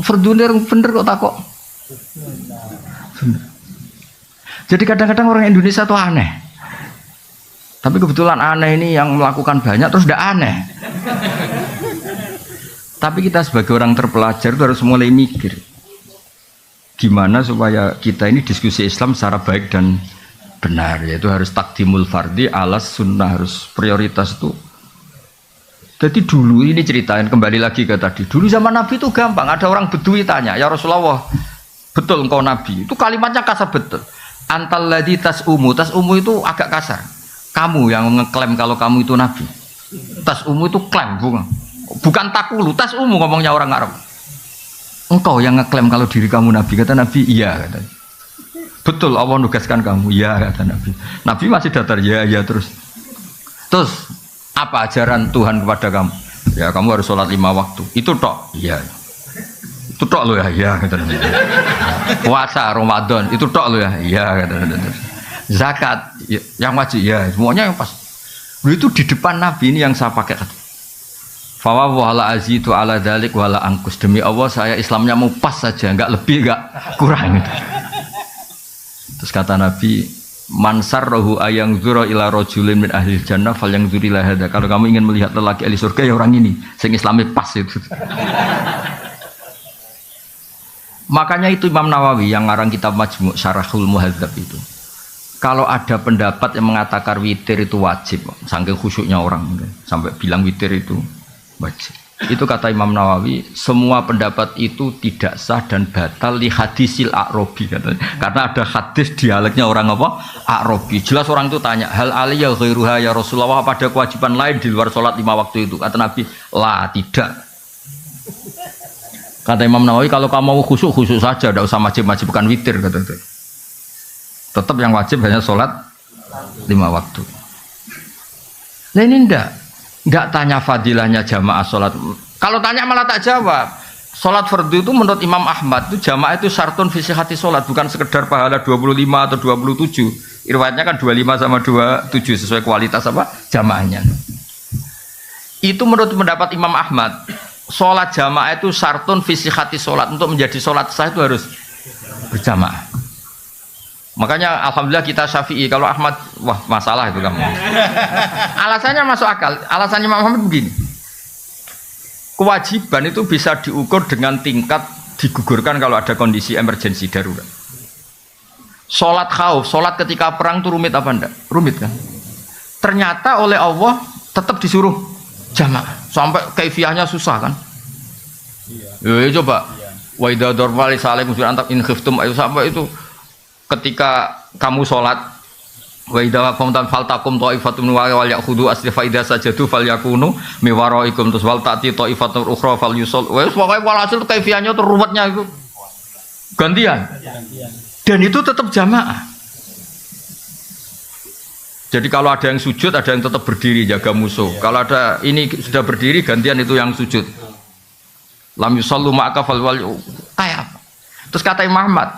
Fardu bener kok takok. Jadi kadang-kadang orang Indonesia tuh aneh. Tapi kebetulan aneh ini yang melakukan banyak terus tidak aneh. Tapi kita sebagai orang terpelajar itu harus mulai mikir gimana supaya kita ini diskusi Islam secara baik dan benar, yaitu harus takdimul fardi alas sunnah, harus prioritas itu. Jadi dulu ini ceritain kembali lagi ke tadi. Dulu zaman Nabi itu gampang, ada orang Bedui tanya, ya Rasulullah, betul engkau Nabi? Itu kalimatnya kasar betul. Antal ladzi tas'umu itu agak kasar. Kamu yang ngeklaim kalau kamu itu Nabi. Tas'umu itu klaim, bukan takulu. Tas'umu ngomongnya orang Arab. Engkau yang ngeklaim kalau diri kamu Nabi. Kata Nabi, iya kata. Betul Allah nugaskan kamu, iya kata Nabi. Nabi masih datar, ya terus. Apa ajaran Tuhan kepada kamu? Ya kamu harus sholat 5 waktu. Itu tok. Iya. Itu tok lo ya. Iya. Puasa Ramadan. Itu tok lo ya. Iya. Zakat yang wajib. Ya semuanya yang pas. Itu di depan Nabi ini yang saya pakai. Fawa wala azitu ala dalik wala angkus. Demi Allah saya Islamnya mau pas saja, enggak lebih enggak kurang. Terus kata Nabi, mansar rohu ayang zuro ila rojulin min ahli jannah fal yang zurilah hada. Kalau kamu ingin melihat lelaki ahli surga ya orang ini, sing Islamnya pas itu. Makanya itu Imam Nawawi yang ngarang kitab Majmu' Syarahul Muhadzab itu. Kalau ada pendapat yang mengatakan witir itu wajib, saking khusyuknya orang sampai bilang witir itu wajib. Itu kata Imam Nawawi, semua pendapat itu tidak sah dan batal li hadisil a'robi katanya. Karena ada hadis dialeknya orang apa? A'robi. Jelas orang itu tanya, hal aliyah ghairuha ya Rasulullah, pada kewajiban lain di luar sholat 5 waktu itu? Kata Nabi, lah tidak. Kata Imam Nawawi, kalau kamu mau khusyuk saja, tidak usah wajib-wajibkan witir kata itu. Tetap yang wajib hanya sholat 5 waktu. Nah ini enggak tanya fadilahnya jamaah sholat. Kalau tanya malah tak jawab. Sholat fardu itu menurut Imam Ahmad itu jamaah itu syartun fi sihhati sholat, bukan sekedar pahala 25 atau 27. Riwayatnya kan 25 sama 27 sesuai kualitas apa jamaahnya. Itu menurut pendapat Imam Ahmad. Sholat jamaah itu syartun fi sihhati sholat. Untuk menjadi sholat sah itu harus berjamaah. Makanya alhamdulillah kita Syafi'i. Kalau Ahmad, wah masalah itu kamu. Alasannya masuk akal. Alasannya Imam Ahmad begini. Kewajiban itu bisa diukur dengan tingkat digugurkan kalau ada kondisi emergensi darurat. Sholat khauf, sholat ketika perang itu rumit apa enggak? Rumit kan? Ternyata oleh Allah tetap disuruh jamaah. Sampai kaifiahnya susah kan? Iya. Coba. Wa idza darba li salim in khiftum ayu sampai itu ketika kamu sholat wa idza qamtum faltakum ta'ifatun wal ya'khudhu aslifa idza sajadu falyakunu miwaraikum tus wal ta'ti ta'ifatun ukhra falyusall. Wes pokoke walhasil kaifiahnya itu ruwetnya itu gantian. Dan itu tetap jamaah. Jadi kalau ada yang sujud, ada yang tetap berdiri jaga musuh. Kalau ada ini sudah berdiri, gantian itu yang sujud. Lam yusallu ma'aka fal wal kayak apa? Terus kata Imam Ahmad,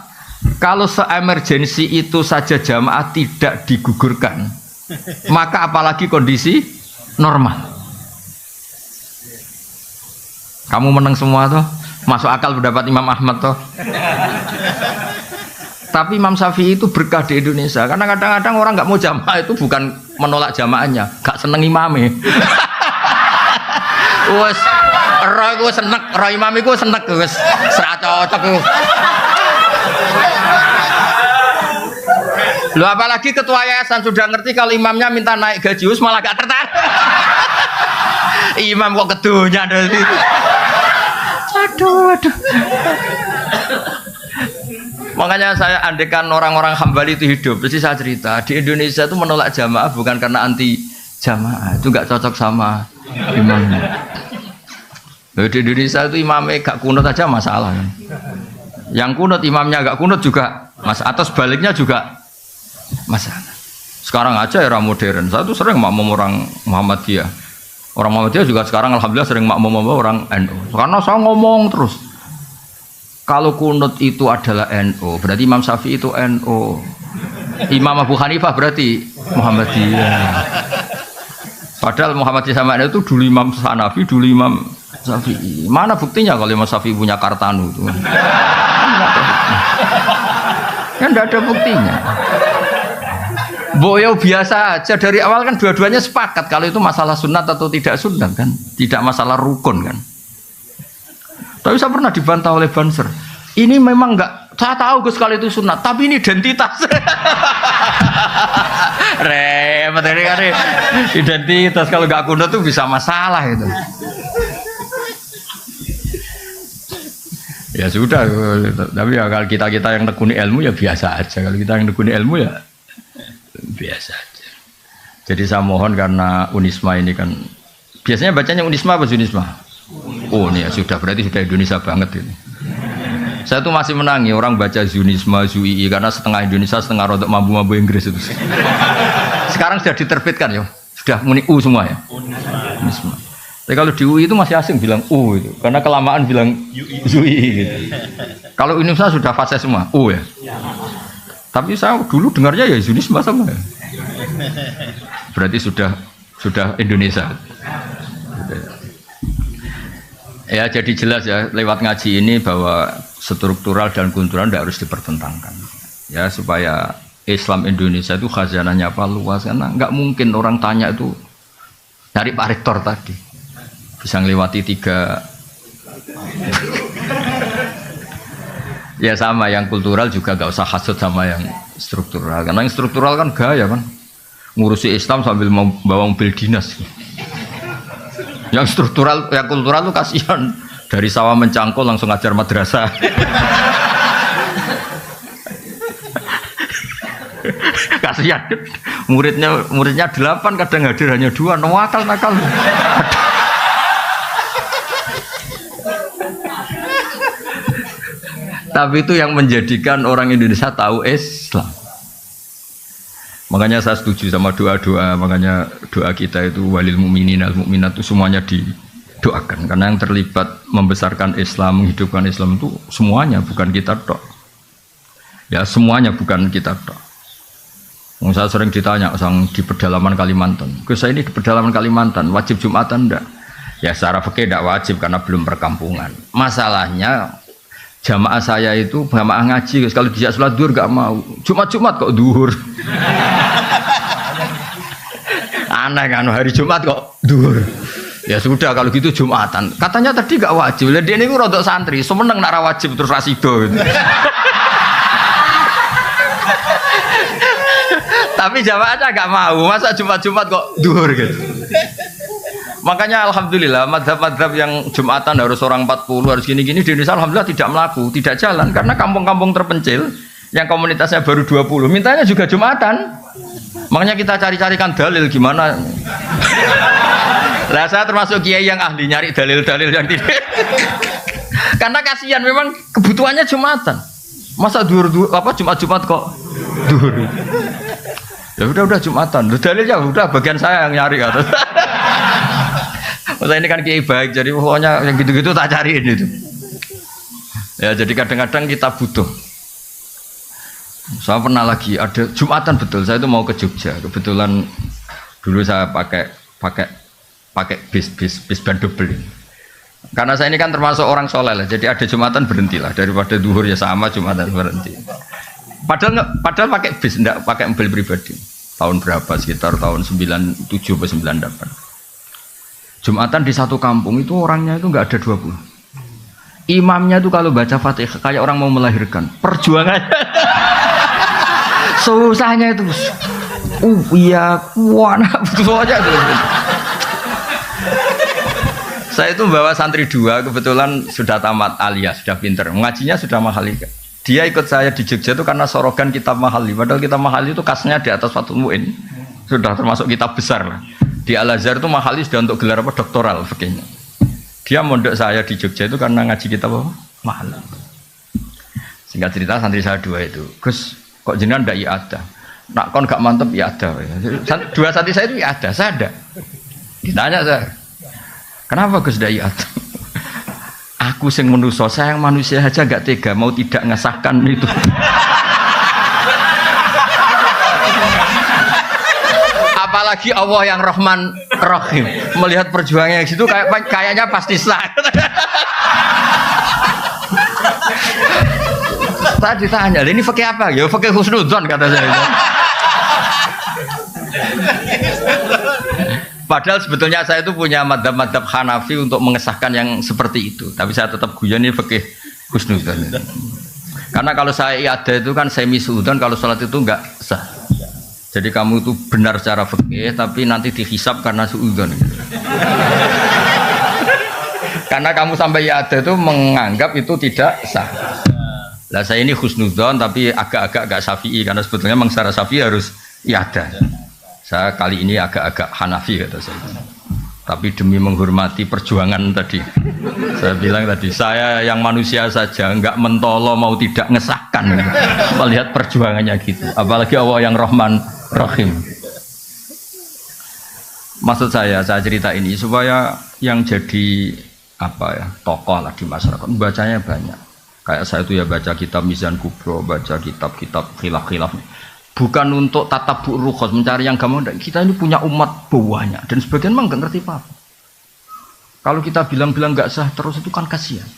kalau se-emergensi itu saja jamaah tidak digugurkan, maka apalagi kondisi normal. Kamu menang semua toh, masuk akal pendapat Imam Ahmad toh. Tapi Imam Syafi'i itu berkah di Indonesia, karena kadang-kadang orang nggak mau jamaah itu bukan menolak jamaahnya, gak seneng imamnya. Wes, roh gue seneng, roh imam gue seneng, wes serat cocok. Loh apalagi ketua yayasan sudah ngerti kalau imamnya minta naik gaji malah gak tertarik. Imam kok kedunya dari itu. Aduh. Makanya saya andekan orang-orang Hambali itu hidup, pasti saya cerita di Indonesia itu menolak jamaah bukan karena anti jamaah, itu nggak cocok sama imamnya. Loh, di Indonesia itu imamnya gak kunut aja masalah kan. Yang kunut imamnya gak kunut juga atau sebaliknya juga masalah. Sekarang aja era modern, saya tuh sering makmum orang Muhammadiyah. Orang Muhammadiyah juga sekarang alhamdulillah sering makmum orang NU. Karena saya ngomong terus, kalau kunut itu adalah NU, berarti Imam Syafi'i itu NU. Imam Abu Hanifah berarti Muhammadiyah. Padahal Muhammadiyah sama NU itu dulu Imam Hanafi, dulu Imam Syafi'i. Mana buktinya kalau Imam Syafi'i punya Kartanu itu? Kan tidak ada buktinya. Boyo biasa aja dari awal kan dua-duanya sepakat kalau itu masalah sunat atau tidak sunat kan, tidak masalah rukun kan. Tapi saya pernah dibantah oleh Banser. Ini memang enggak, saya tahu Gus kalau itu sunat, tapi ini identitas. Repot ini kan identitas, kalau enggak kunut tuh bisa masalah itu. Ya sudah, tapi ya kalau kita yang tekuni ilmu ya biasa aja. Kalau kita yang tekuni ilmu ya biasa aja. Jadi saya mohon karena Unisma ini kan biasanya bacanya Unisma apa Unisma? Oh ini ya sudah, berarti sudah Indonesia banget ini. Saya tuh masih menangi orang baca Zunisma, Zui karena setengah Indonesia setengah rodok mampu Inggris itu. Sekarang sudah diterbitkan ya. Sudah muni U semua ya. Unisma. Tapi kalau di UI itu masih asing bilang U itu, karena kelamaan bilang UI gitu. Kalau Universitas sudah fase semua U ya. Tapi saya dulu dengarnya ya Unisma sama. Berarti sudah Indonesia. Ya jadi jelas ya lewat ngaji ini bahwa struktural dan kultural tidak harus dipertentangkan. Ya supaya Islam Indonesia itu khazanahnya apa luas, karena nggak mungkin orang tanya itu dari Pak Rektor tadi bisa ngelewati 3. Ya sama yang kultural juga nggak usah hasut sama yang struktural, karena yang struktural kan gaya kan ngurusi Islam sambil membawa mobil dinas. Yang struktural, yang kultural tuh kasihan dari sawah mencangkul langsung ngajar madrasah. Kasihan muridnya 8 kadang hadir hanya 2, nakal. Tapi itu yang menjadikan orang Indonesia tahu Islam. Makanya saya setuju sama doa-doa, makanya doa kita itu walil mu'minin al mu'minat itu semuanya didoakan, karena yang terlibat membesarkan Islam, menghidupkan Islam itu semuanya, bukan kita tok. Ya semuanya bukan kita tok. Saya sering ditanya sang di pedalaman Kalimantan, saya ini di pedalaman Kalimantan wajib Jumatan enggak? Ya secara fikih enggak wajib karena belum perkampungan. Masalahnya jamaah saya itu jamaah ngaji, kalau dijak sholat duhur enggak mau. Jumat kok duhur. Aneh kan, hari Jumat kok duhur. Ya sudah kalau gitu Jumatan. Katanya tadi enggak wajib. Lah dia niku rodok santri, semeneng nek ora wajib terus rasido gitu. Tapi jamaahnya nggak mau, masa Jumat kok duhur gitu. Makanya alhamdulillah madhab-madhab yang Jumatan harus orang 40 harus gini-gini di Indonesia alhamdulillah tidak melaku, tidak jalan, karena kampung-kampung terpencil yang komunitasnya baru 20 mintanya juga Jumatan. Makanya kita cari-carikan dalil gimana. Lah saya termasuk kiai yang ahli nyari dalil-dalil yang tidak. Karena kasihan memang kebutuhannya Jumatan. Masa duhur apa Jumat kok duhur. Ya udah Jumatan. Dalilnya udah bagian saya yang nyari atas. Masa ini kan kiai baik, jadi pokoknya yang gitu-gitu tak cariin itu. Ya jadi kadang-kadang kita butuh. Saya pernah lagi ada Jumatan betul. Saya itu mau ke Jogja. Kebetulan dulu saya pakai bis ban double. Karena saya ini kan termasuk orang soleh lah. Jadi ada Jumatan berhentilah, daripada duhur ya sama Jumatan berhenti. Padahal pakai bis, enggak pakai mobil pribadi. Tahun berapa? Sekitar tahun 97 atau 98. Jumatan di satu kampung itu orangnya itu enggak ada 20. Imamnya itu kalau baca Fatihah kayak orang mau melahirkan. Perjuangannya susahnya itu. Iya, kuana betul aja tuh. Saya itu membawa santri 2, kebetulan sudah tamat alias, sudah pinter. Mengajinya sudah mahali. Dia ikut saya di Jogja itu karena sorogan kitab mahali. Padahal kitab mahali itu kasnya di atas Fathul Mu'in. Sudah termasuk kitab besar lah. Di Al-Azhar itu mahali sudah untuk gelar apa doktoral fikihnya. Dia mondok saya di Jogja itu karena ngaji kitab apa? Mahali. Singkat cerita santri saya 2 itu, Gus, kok jenengan ndak ada? Nak kon gak mantep ya ada. 2 santri saya itu ya ada, saya ada. Ditanya saya, kenapa Gus ndak ada? Aku sing manusia, saya yang manusia aja gak tega mau tidak ngesahkan itu. Apalagi Allah yang Rahman Rahim. Melihat perjuangannya di situ kayaknya pasti sah. Tadi ditanya, ini fikih apa? Ya fikih husnudzon kata saya. Padahal sebetulnya saya itu punya madhab-madhab Hanafi untuk mengesahkan yang seperti itu. Tapi saya tetap guyon ini fikih husnudzon. Karena kalau saya iada itu kan semi suudzon, kalau sholat itu enggak sah. Jadi kamu itu benar secara fikih, tapi nanti dihisab karena suudzon. Karena kamu sampai iada itu menganggap itu tidak sah. Lah saya ini husnudzon tapi agak-agak gak syafi'i, karena sebetulnya memang secara syafi'i harus iada. Saya kali ini agak-agak Hanafi kata saya. Tapi demi menghormati perjuangan tadi, saya bilang tadi saya yang manusia saja nggak mentolo mau tidak ngesahkan melihat perjuangannya gitu. Apalagi Allah yang Rahman Rahim. Maksud saya cerita ini supaya yang jadi apa ya tokoh lah di masyarakat bacanya banyak. Kayak saya itu ya baca kitab Mizan Kubro, baca kitab-kitab khilaf-khilaf. Bukan untuk tatabbu rukhas mencari yang gampang. Kita ini punya umat banyak dan sebagian memang nggak ngerti apa. Kalau kita bilang-bilang nggak sah terus itu kan kasihan.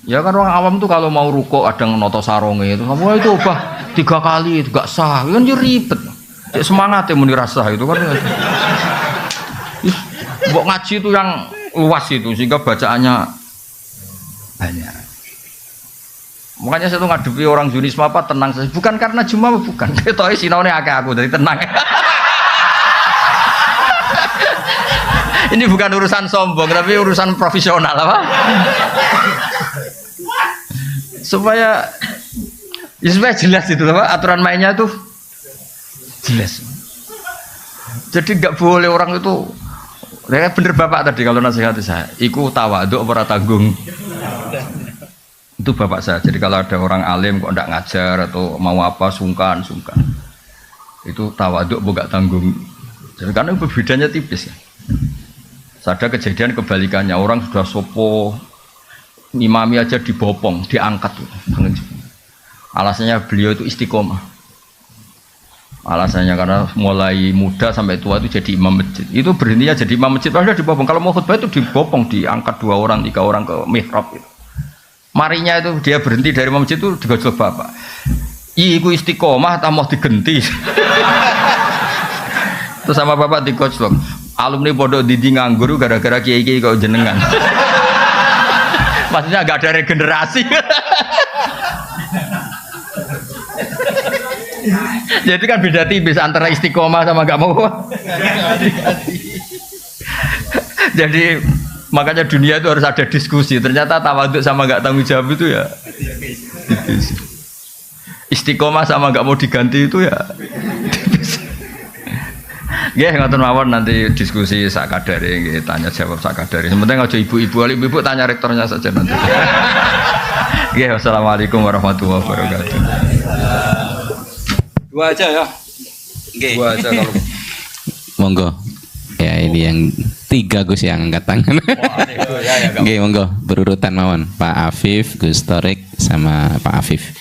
Ya kan orang awam tuh kalau mau ruko ada noto sarongnya itu, wah itu 3 kali itu nggak sah, kan jadi ribet. Ya, semangat ya muni rasa itu kan. Mbok ngaji itu yang luas itu sehingga bacaannya banyak. Makanya saya tuh ngadepi orang Junisme apa tenang saja. Bukan karena cuma bukan. Ketoknya sinaune akeh aku dari tenang. Ini bukan urusan sombong tapi urusan profesional apa? Supaya jelas itu apa aturan mainnya tuh jelas. Jadi nggak boleh orang itu. Ya bener bapak tadi kalau nasihati saya, iku tawaduk ora tanggung. Itu bapak saya. Jadi kalau ada orang alim kok ndak ngajar atau mau apa sungkan. Itu tawaduk bukan tanggung. Jadi karena bedanya tipis ya. Ada kejadian kebalikannya, orang sudah sopo imami aja dibopong, diangkat. Alasannya beliau itu istiqomah. Alasannya karena mulai muda sampai tua itu jadi imam masjid. Itu berhentinya jadi imam masjid padahal dibopong. Kalau mau khutbah itu dibopong, diangkat 2 orang, 3 orang ke mihrab itu. Marinya itu dia berhenti dari imam masjid itu digojlok bapak. Iku istiqomah tak mau digenti. Terus sama bapak digojlok. Alumni pondok Didi nganggur gara-gara kiai-kiai kau jenengan. Maksudnya agak ada regenerasi. Jadi kan beda tipis antara istiqomah sama gak mau. Jadi makanya dunia itu harus ada diskusi. Ternyata tawaduk sama gak tanggung jawab itu ya tipis. Istiqomah sama gak mau diganti itu ya tipis. Nggih ngoten mawon nanti diskusi sakadare nggih tanya jawab sakadare. Sementing aja ibu-ibu tanya rektornya saja nanti. Nggih wassalamualaikum warahmatullahi wabarakatuh. 2 aja ya. Nggih. 2 aja kalau. Monggo. Ya ini yang 3 Gus yang angkat tangan. Nggih monggo berurutan mawon. Pak Afif, Gus Torik sama Pak Afif.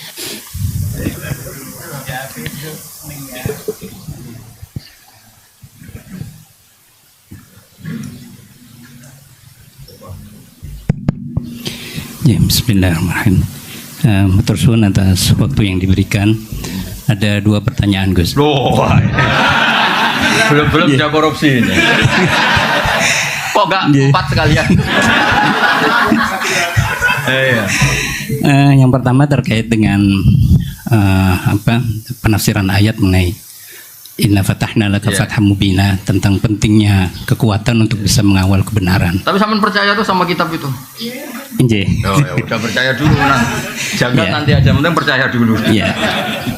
Ya, bismillahirrahmanirrahim. Matur suwun atas waktu yang diberikan. Ada 2 pertanyaan, Gus. Loh, belum tidak korupsi ini. Kok enggak 4 sekalian? Yang pertama terkait dengan penafsiran ayat mengenai Inna fatahna laka fatham mubina, tentang pentingnya kekuatan untuk bisa mengawal kebenaran. Tapi sampean percaya tuh sama kitab itu? Injih. Oh ya udah percaya dulu nah. Jangan nanti aja, penting percaya dulu. Iya.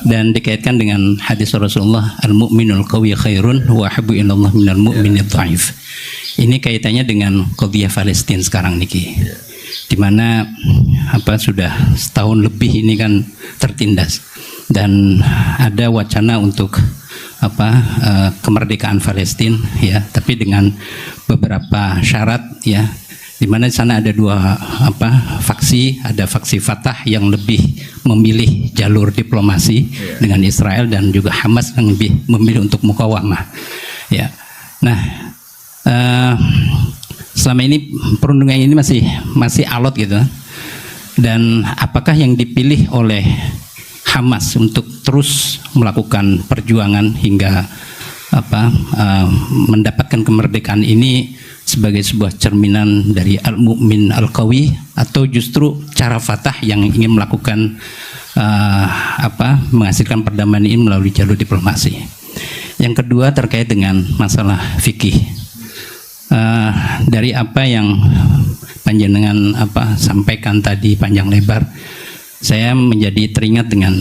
Dan dikaitkan dengan hadis Rasulullah, al-mu'minul qawi khairun wa habbu ilallah minal mu'minid dhaif. Ini kaitannya dengan qadhiyah Palestina sekarang niki. Di mana sudah setahun lebih ini kan tertindas dan ada wacana untuk kemerdekaan Palestina ya, tapi dengan beberapa syarat ya, di mana di sana ada 2 faksi, ada faksi Fatah yang lebih memilih jalur diplomasi dengan Israel dan juga Hamas yang lebih memilih untuk mukawamah ya. Nah, selama ini perundungan ini masih alot gitu, dan apakah yang dipilih oleh Hamas untuk terus melakukan perjuangan hingga mendapatkan kemerdekaan ini sebagai sebuah cerminan dari al-mu'min al-qawi, atau justru cara Fatah yang ingin melakukan menghasilkan perdamaian ini melalui jalur diplomasi. Yang kedua terkait dengan masalah fikih. Dari apa yang panjenengan sampaikan tadi panjang lebar, saya menjadi teringat dengan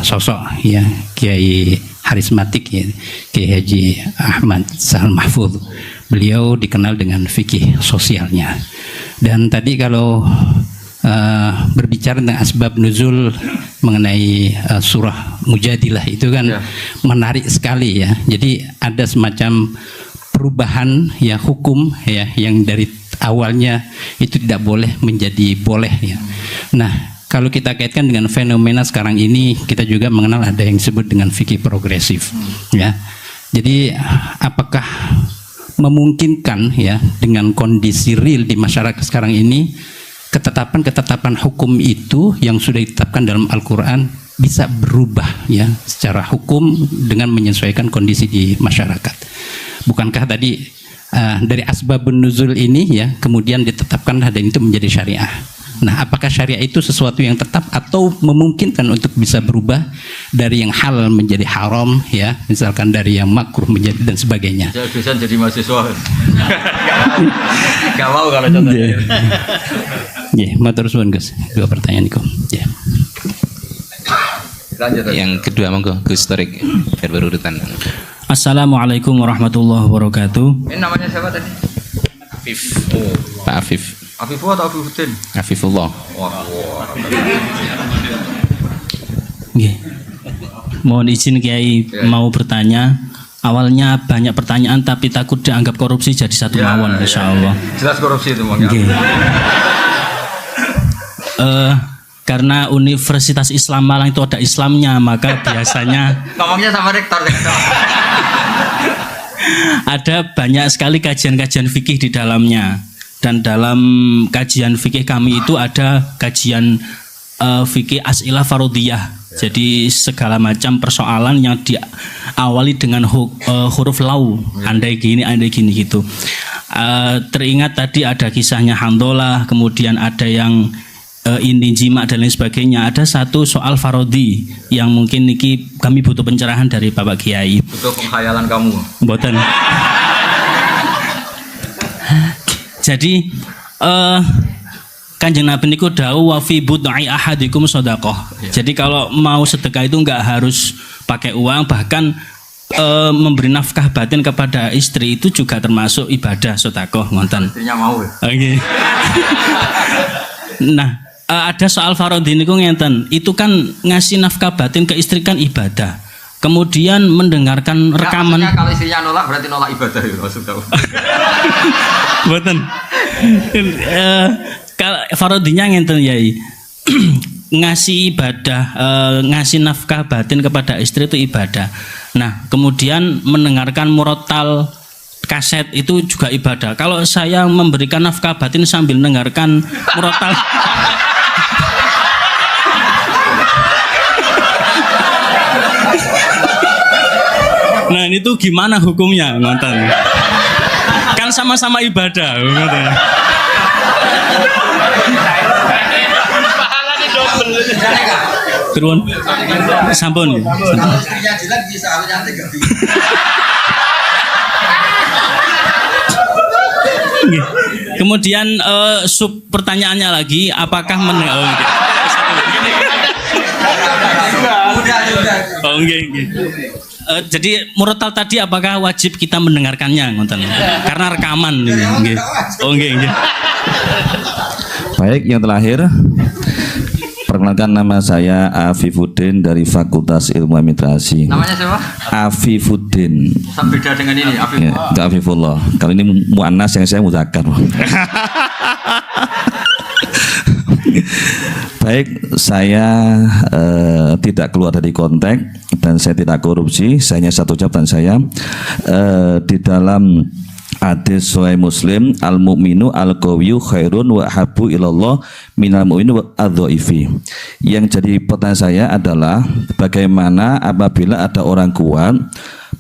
sosok ya Kiai Harismatik ya, Kiai Haji Ahmad Sahal Mahfud. Beliau dikenal dengan fikih sosialnya. Dan tadi kalau berbicara tentang asbab nuzul mengenai surah Mujadilah itu kan menarik sekali ya. Jadi ada semacam perubahan ya hukum ya yang dari awalnya itu tidak boleh menjadi boleh ya. Nah, kalau kita kaitkan dengan fenomena sekarang ini, kita juga mengenal ada yang disebut dengan fikih progresif ya. Jadi apakah memungkinkan ya dengan kondisi real di masyarakat sekarang ini ketetapan-ketetapan hukum itu yang sudah ditetapkan dalam Al-Quran bisa berubah ya secara hukum dengan menyesuaikan kondisi di masyarakat. Bukankah tadi dari asbabun nuzul ini ya kemudian ditetapkan dan itu menjadi syariah. Nah, apakah syariah itu sesuatu yang tetap atau memungkinkan untuk bisa berubah dari yang halal menjadi haram ya, misalkan dari yang makruh menjadi dan sebagainya. Saya bisa jadi mahasiswa. Gak mau kalau contohnya. Ya, matur suwun Gus. Dua pertanyaan Gus. Ya. Lanjut. Yang kedua monggo Gus Torik biar berurutan. Assalamualaikum warahmatullahi wabarakatuh. Ini namanya siapa tadi? Afif. Pak Afif. Afifullah atau Afifuddin? Afifullah. Wah. Nggih. Mohon izin Kiai mau bertanya. Awalnya banyak pertanyaan tapi takut dianggap korupsi jadi satu mawon insyaallah. Jelas korupsi itu Bang. Nggih. Karena Universitas Islam Malang itu ada Islamnya, maka biasanya Ngomongnya sama rektor. ada banyak sekali kajian-kajian fikih di dalamnya. Dan dalam kajian fikih kami itu ada kajian fikih as'ilah farodiyah. Jadi segala macam persoalan yang diawali dengan huruf lau, andai gini gitu. Teringat tadi ada kisahnya Handolah, kemudian ada yang ini jima dan lain sebagainya. Ada satu soal farodi yang mungkin niki kami butuh pencerahan dari Bapak Kiai. Butuh pengkhayalan kamu. Mboten. Jadi Kanjeng Nabi niku dawuh wa fi bud'i ahadikum shadaqah. Jadi kalau mau sedekah itu enggak harus pakai uang, bahkan memberi nafkah batin kepada istri itu juga termasuk ibadah sedekah ngoten. Istrinya mau ya. Oke. Nah, ada soal farodhi niku ngenten. Itu kan ngasih nafkah batin ke istri kan ibadah. Kemudian mendengarkan rekaman. Ya, kalau istrinya nolak berarti nolak ibadah ya maksud kamu. Mboten. Kalau farodinya ngenten Yai. Ngasih ibadah, ngasih nafkah batin kepada istri itu ibadah. Nah, kemudian mendengarkan murotal kaset itu juga ibadah. Kalau saya memberikan nafkah batin sambil mendengarkan murotal nah itu gimana hukumnya nonton? Kan sama-sama ibadah nonton. Turun sampun. Kemudian sub pertanyaannya lagi, apakah jadi murotal tadi apakah wajib kita mendengarkannya ngonten? Karena rekaman nggih. Oh nggih. Baik, yang terakhir perkenalkan nama saya Afifuddin dari Fakultas Ilmu Administrasi. Namanya siapa? Afifuddin. Beda dengan ini, Afifullah. Ya, itu Afifullah. Kalau ini muannas yang saya mudzakkar. Baik, saya tidak keluar dari konteks dan saya tidak korupsi. Saya hanya satu ucapan saya di dalam hadis Sahih Muslim, al mukminu al qawiyyu khairun wa habbu ilallah minal mu'minu adh-dhaifi. Yang jadi pertanyaan saya adalah bagaimana apabila ada orang kuat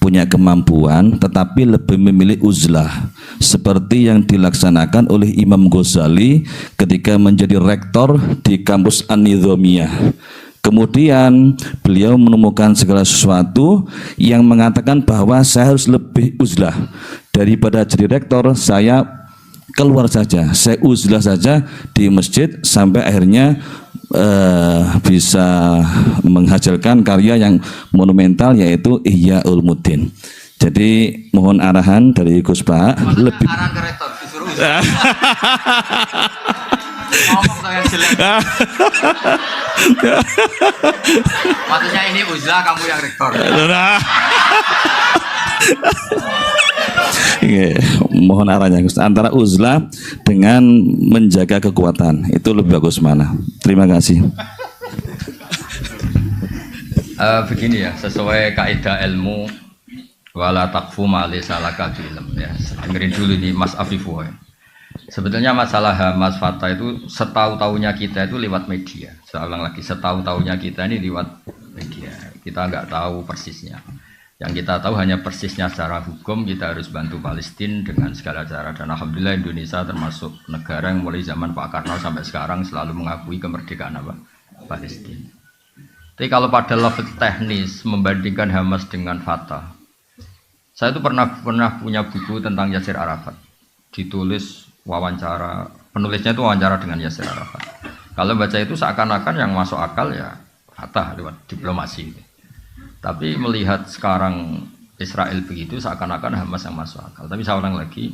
punya kemampuan tetapi lebih memilih uzlah seperti yang dilaksanakan oleh Imam Ghazali ketika menjadi rektor di kampus An-Nizamiyah. Kemudian beliau menemukan segala sesuatu yang mengatakan bahwa saya harus lebih uzlah daripada jadi rektor. Saya keluar saja, saya uzlah saja di masjid sampai akhirnya bisa menghasilkan karya yang monumental yaitu Ihya Ulumuddin. Jadi mohon arahan dari Gus Pak lebih arahan ke rektor disuruh ngomong saya jelek. Maksudnya ini uzlah, kamu yang rektor. Oke, mohon arahnya Gus. Antara uzlah dengan menjaga kekuatan itu lebih bagus mana? Terima kasih. Begini ya, sesuai kaidah ilmu wala taqfu ma laysa laka ilm ya. Dengerin dulu nih Mas Afifu. Ya. Sebetulnya masalah Hamas Fatah itu setahu-tahunya kita itu lewat media. Saya ulang lagi, setahu-tahunya kita ini lewat media. Kita nggak tahu persisnya. Yang kita tahu hanya persisnya secara hukum, kita harus bantu Palestina dengan segala cara. Dan Alhamdulillah Indonesia termasuk negara yang mulai zaman Pak Karno sampai sekarang selalu mengakui kemerdekaan apa? Palestina. Tapi kalau pada level teknis membandingkan Hamas dengan Fatah, saya itu pernah punya buku tentang Yasir Arafat. Ditulis wawancara, penulisnya itu wawancara dengan Yasir Arafat. Kalau baca itu seakan-akan yang masuk akal ya Fatah lewat diplomasi. Tapi melihat sekarang Israel begitu seakan-akan Hamas yang masuk akal. Tapi saya ulang lagi,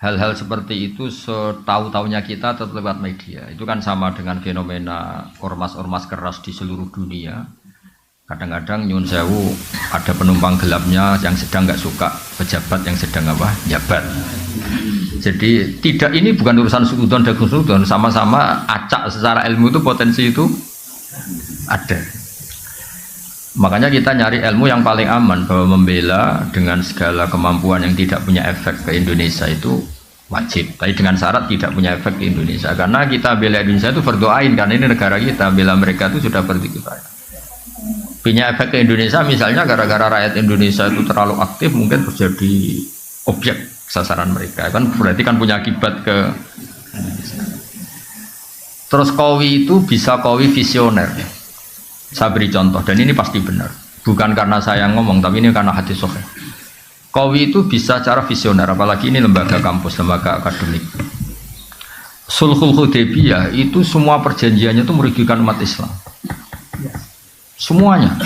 hal-hal seperti itu setahu-tahunya kita tetap lewat media. Itu kan sama dengan fenomena ormas-ormas keras di seluruh dunia. Kadang-kadang nyun sewu ada penumpang gelapnya yang sedang nggak suka pejabat yang sedang apa jabat. Jadi tidak, ini bukan urusan sudon dan sudon, sama-sama acak secara ilmu itu potensi itu ada. Makanya kita nyari ilmu yang paling aman, bahwa membela dengan segala kemampuan yang tidak punya efek ke Indonesia itu wajib. Tapi dengan syarat tidak punya efek ke Indonesia. Karena kita bela Indonesia itu berdoain, karena ini negara kita, bela mereka itu sudah berdikifat. Punya efek ke Indonesia misalnya gara-gara rakyat Indonesia itu terlalu aktif, mungkin terjadi objek sasaran mereka. Kan berarti kan punya akibat ke Indonesia. Terus Kowi itu bisa Kowi visioner. Saya beri contoh, dan ini pasti benar. Bukan karena saya ngomong, tapi ini karena hadis sahih. Kowi itu bisa cara visioner, apalagi ini lembaga kampus, lembaga akademik. Sulhul Hudaybiyah itu semua perjanjiannya itu merugikan umat Islam. Semuanya.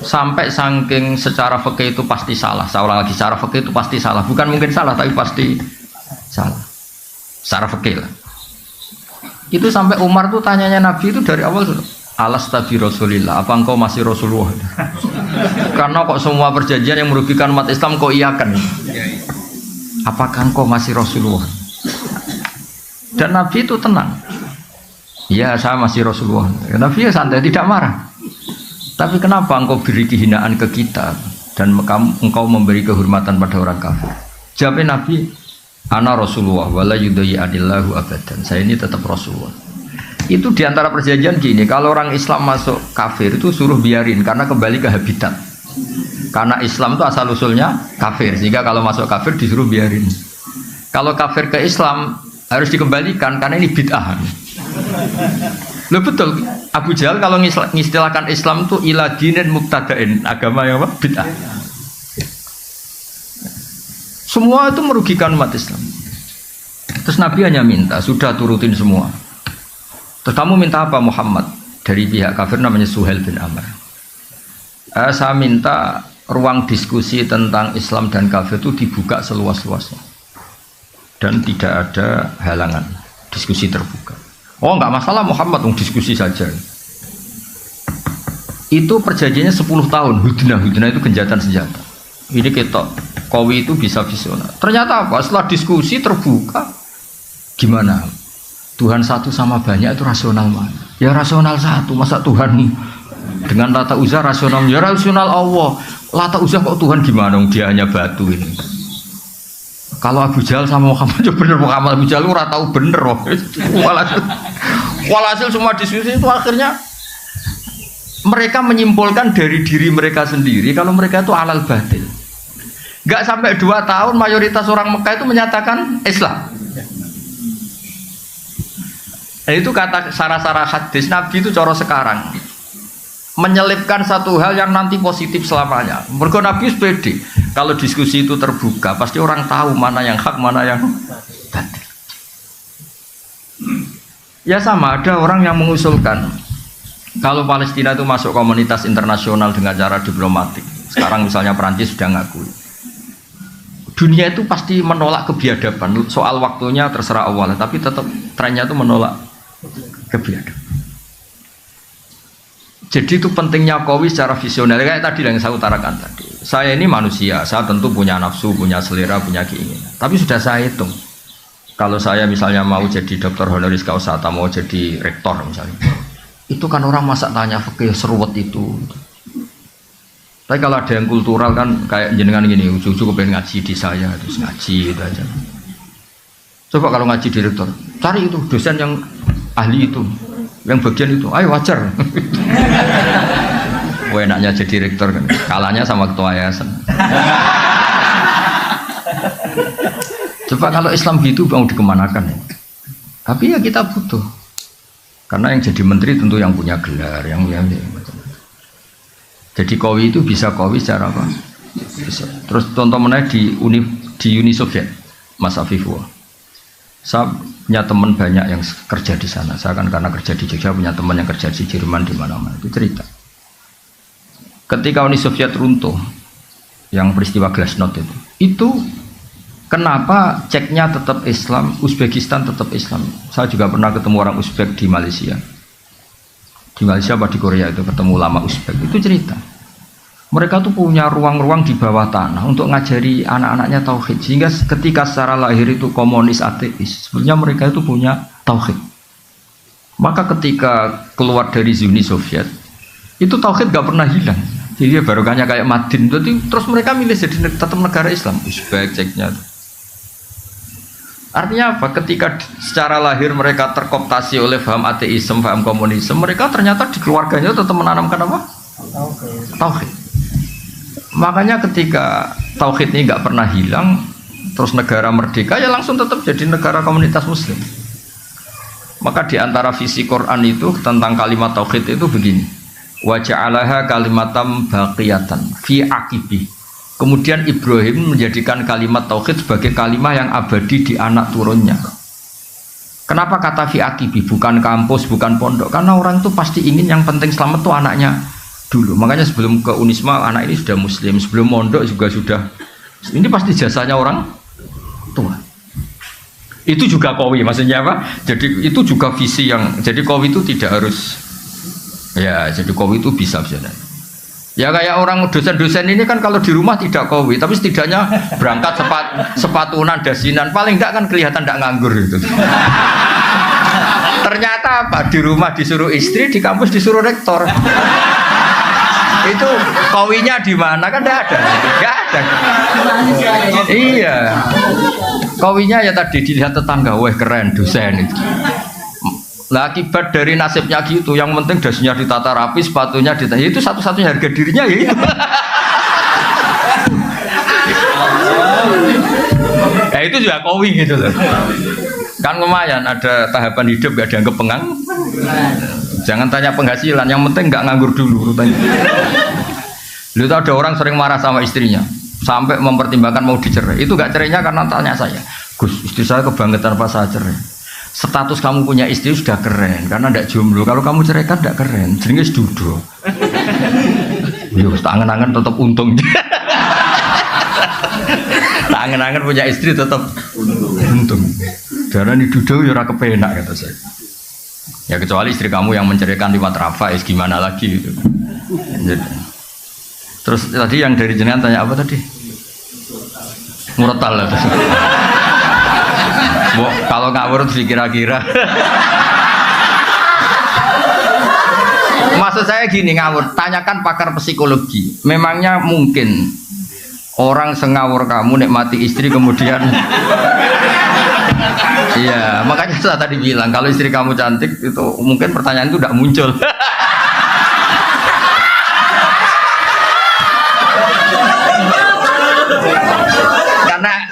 Sampai saking secara fikih itu pasti salah. Saya ulang lagi, secara fikih itu pasti salah. Bukan mungkin salah, tapi pasti salah. Secara fikih lah. Itu sampai Umar tuh tanyanya Nabi itu dari awal sudah. Alastabi Rasulillah, apa engkau masih Rasulullah? Karena kok semua perjanjian yang merugikan umat Islam kau iakan? Apakah engkau masih Rasulullah? Dan Nabi itu tenang. Ya, saya masih Rasulullah. Nabi ya santai, tidak marah. Tapi kenapa engkau beri kehinaan ke kita dan engkau memberi kehormatan pada orang kafir? Jawabnya Nabi, ana Rasulullah wala yudai adillahu abadan. Saya ini tetap Rasulullah. Itu diantara perjanjian gini, kalau orang Islam masuk kafir itu suruh biarin karena kembali ke habitat. Karena Islam itu asal usulnya kafir, sehingga kalau masuk kafir disuruh biarin. Kalau kafir ke Islam harus dikembalikan karena ini bid'ah. Loh betul, Abu Jahal kalau ngistilahkan Islam itu ila dinin mubtada'in, agama yang apa? Bid'ah. Semua itu merugikan umat Islam. Terus Nabi hanya minta, sudah turutin semua. Terus kamu minta apa Muhammad? Dari pihak kafir namanya Suhail bin Amr. Saya minta ruang diskusi tentang Islam dan kafir itu dibuka seluas-luasnya. Dan tidak ada halangan. Diskusi terbuka. Oh enggak masalah Muhammad, diskusi saja. Itu perjanjiannya 10 tahun. Hudnah itu genjatan senjata. Ini ketok. Kowi itu bisa visioner. Ternyata apa? Setelah diskusi terbuka, gimana? Tuhan satu sama banyak itu rasional mana? Ya rasional satu, masa Tuhan dengan Lata Uzza rasional? Ya rasional Allah. Lata Uzza kok Tuhan gimana? Dia hanya batu ini. Kalau Abu Jahal sama Muhammad juga bener, Muhammad Abu Jahal ora tahu bener. Walhasil semua diskusi itu akhirnya mereka menyimpulkan dari diri mereka sendiri kalau mereka itu alal batil. Gak sampai 2 tahun mayoritas orang Mekah itu menyatakan Islam. Itu kata sarah-sarah hadis Nabi itu coro sekarang menyelipkan satu hal yang nanti positif selamanya. Mergo Nabi pede kalau diskusi itu terbuka pasti orang tahu mana yang hak mana yang batil. Ya sama, ada orang yang mengusulkan kalau Palestina itu masuk komunitas internasional dengan cara diplomatik. Sekarang misalnya Perancis sudah ngakui. Dunia itu pasti menolak kebiadaban. Soal waktunya terserah Allah, tapi tetap trennya itu menolak kebiadaban. Jadi itu pentingnya Kowi secara visioner kayak tadi yang saya utarakan tadi. saya ini manusia, saya tentu punya nafsu, punya selera, punya keinginan. Tapi sudah saya hitung. Kalau saya misalnya mau jadi dokter honoris causa atau mau jadi rektor misalnya, itu kan orang masa tanya fikih seruwet itu. Tapi kalau ada yang kultural kan kayak jenengan gini, ujung-ujung pengen ngaji di saya, terus ngaji itu aja. Coba kalau ngaji direktur, cari itu dosen yang ahli itu, yang bagian itu, ayo wajar. Wah enaknya jadi rektor kan, kalahnya sama ketua yayasan. Coba kalau Islam gitu mau dikemanakan ya? Tapi ya kita butuh, karena yang jadi menteri tentu yang punya gelar, yang macam-macam. Jadi Kowi itu bisa Kowi secara apa? Bisa. Terus contoh menaik di Uni Soviet, Mas Afifwa. Saya punya teman banyak yang kerja di sana. Saya kan karena kerja di Jogja punya teman yang kerja di Jerman di mana-mana. Itu cerita. Ketika Uni Soviet runtuh, yang peristiwa Glasnost itu kenapa ceknya tetap Islam, Uzbekistan tetap Islam. Saya juga pernah ketemu orang Uzbek di Malaysia. Di Malaysia apa di Korea itu ketemu ulama Uzbek, itu cerita. Mereka tuh punya ruang-ruang di bawah tanah untuk ngajari anak-anaknya tauhid. Sehingga ketika secara lahir itu komunis ateis, sebenarnya mereka itu punya tauhid. Maka ketika keluar dari Uni Soviet, itu tauhid gak pernah hilang. Jadi barokahnya kayak Madin. Jadi terus mereka milih jadi tetap negara Islam. Uzbek, Ceknya. Artinya apa? Ketika secara lahir mereka terkooptasi oleh paham ateisme, paham komunisme, mereka ternyata di keluarganya tetap menanamkan apa? Tauhid. Makanya ketika tauhid ini nggak pernah hilang, terus negara merdeka ya langsung tetap jadi negara komunitas Muslim. Maka di antara visi Quran itu tentang kalimat tauhid itu begini: wa ja'alaha kalimatam baqiyatan fi aqibi. Kemudian Ibrahim menjadikan kalimat tauhid sebagai kalimat yang abadi di anak turunnya. Kenapa kata fi aqibi, bukan kampus, bukan pondok? Karena orang itu pasti ingin yang penting selamat tuh anaknya dulu. Makanya sebelum ke Unisma anak ini sudah muslim, sebelum mondok juga sudah. Ini pasti jasanya orang tua. Itu juga Kowi, maksudnya apa? Jadi itu juga visi yang, jadi Kowi itu tidak harus, ya jadi Kowi itu bisa. Ya kayak orang dosen-dosen ini kan kalau di rumah tidak Kowi, tapi setidaknya berangkat sepatunan, dasinan, paling enggak kan kelihatan enggak nganggur gitu. Ternyata apa? Di rumah disuruh istri, di kampus disuruh rektor. Itu Kowinya di mana kan enggak ada. Enggak ada. Iya. Kowinya ya tadi dilihat tetangga, wah keren dosen itu. Lah akibat dari nasibnya gitu, yang penting dasinya ditata rapi, sepatunya ditata, itu satu-satunya harga dirinya ya itu. Ya itu juga Kowi gitu loh. Kan lumayan ada tahapan hidup gak dianggap pengang. Jangan tanya penghasilan, yang penting gak nganggur dulu rutanya. Lu tahu ada orang sering marah sama istrinya sampai mempertimbangkan mau dicerai. Itu gak cerainya karena tanya saya, Gus, istri saya kebangetan pas saya cerai. Status kamu punya istri sudah keren karena tidak jomblo. Kalau kamu ceraikan tidak keren, jenenge sedudo. Yo, tangan-tangan tetap untung. Tangan-tangan punya istri tetap untung. Darah ini dudo ya ora kepenak kata saya. Ya kecuali istri kamu yang menceraikan lewat Rafa, gimana lagi gitu. Terus tadi yang dari jenengan tanya apa tadi? Murotal lah. Kalau ngawur terus kira-kira. Maksud saya gini, ngawur, tanyakan pakar psikologi. Memangnya mungkin orang sengawur kamu nikmati istri kemudian iya, makanya saya tadi bilang kalau istri kamu cantik itu mungkin pertanyaan itu tidak muncul.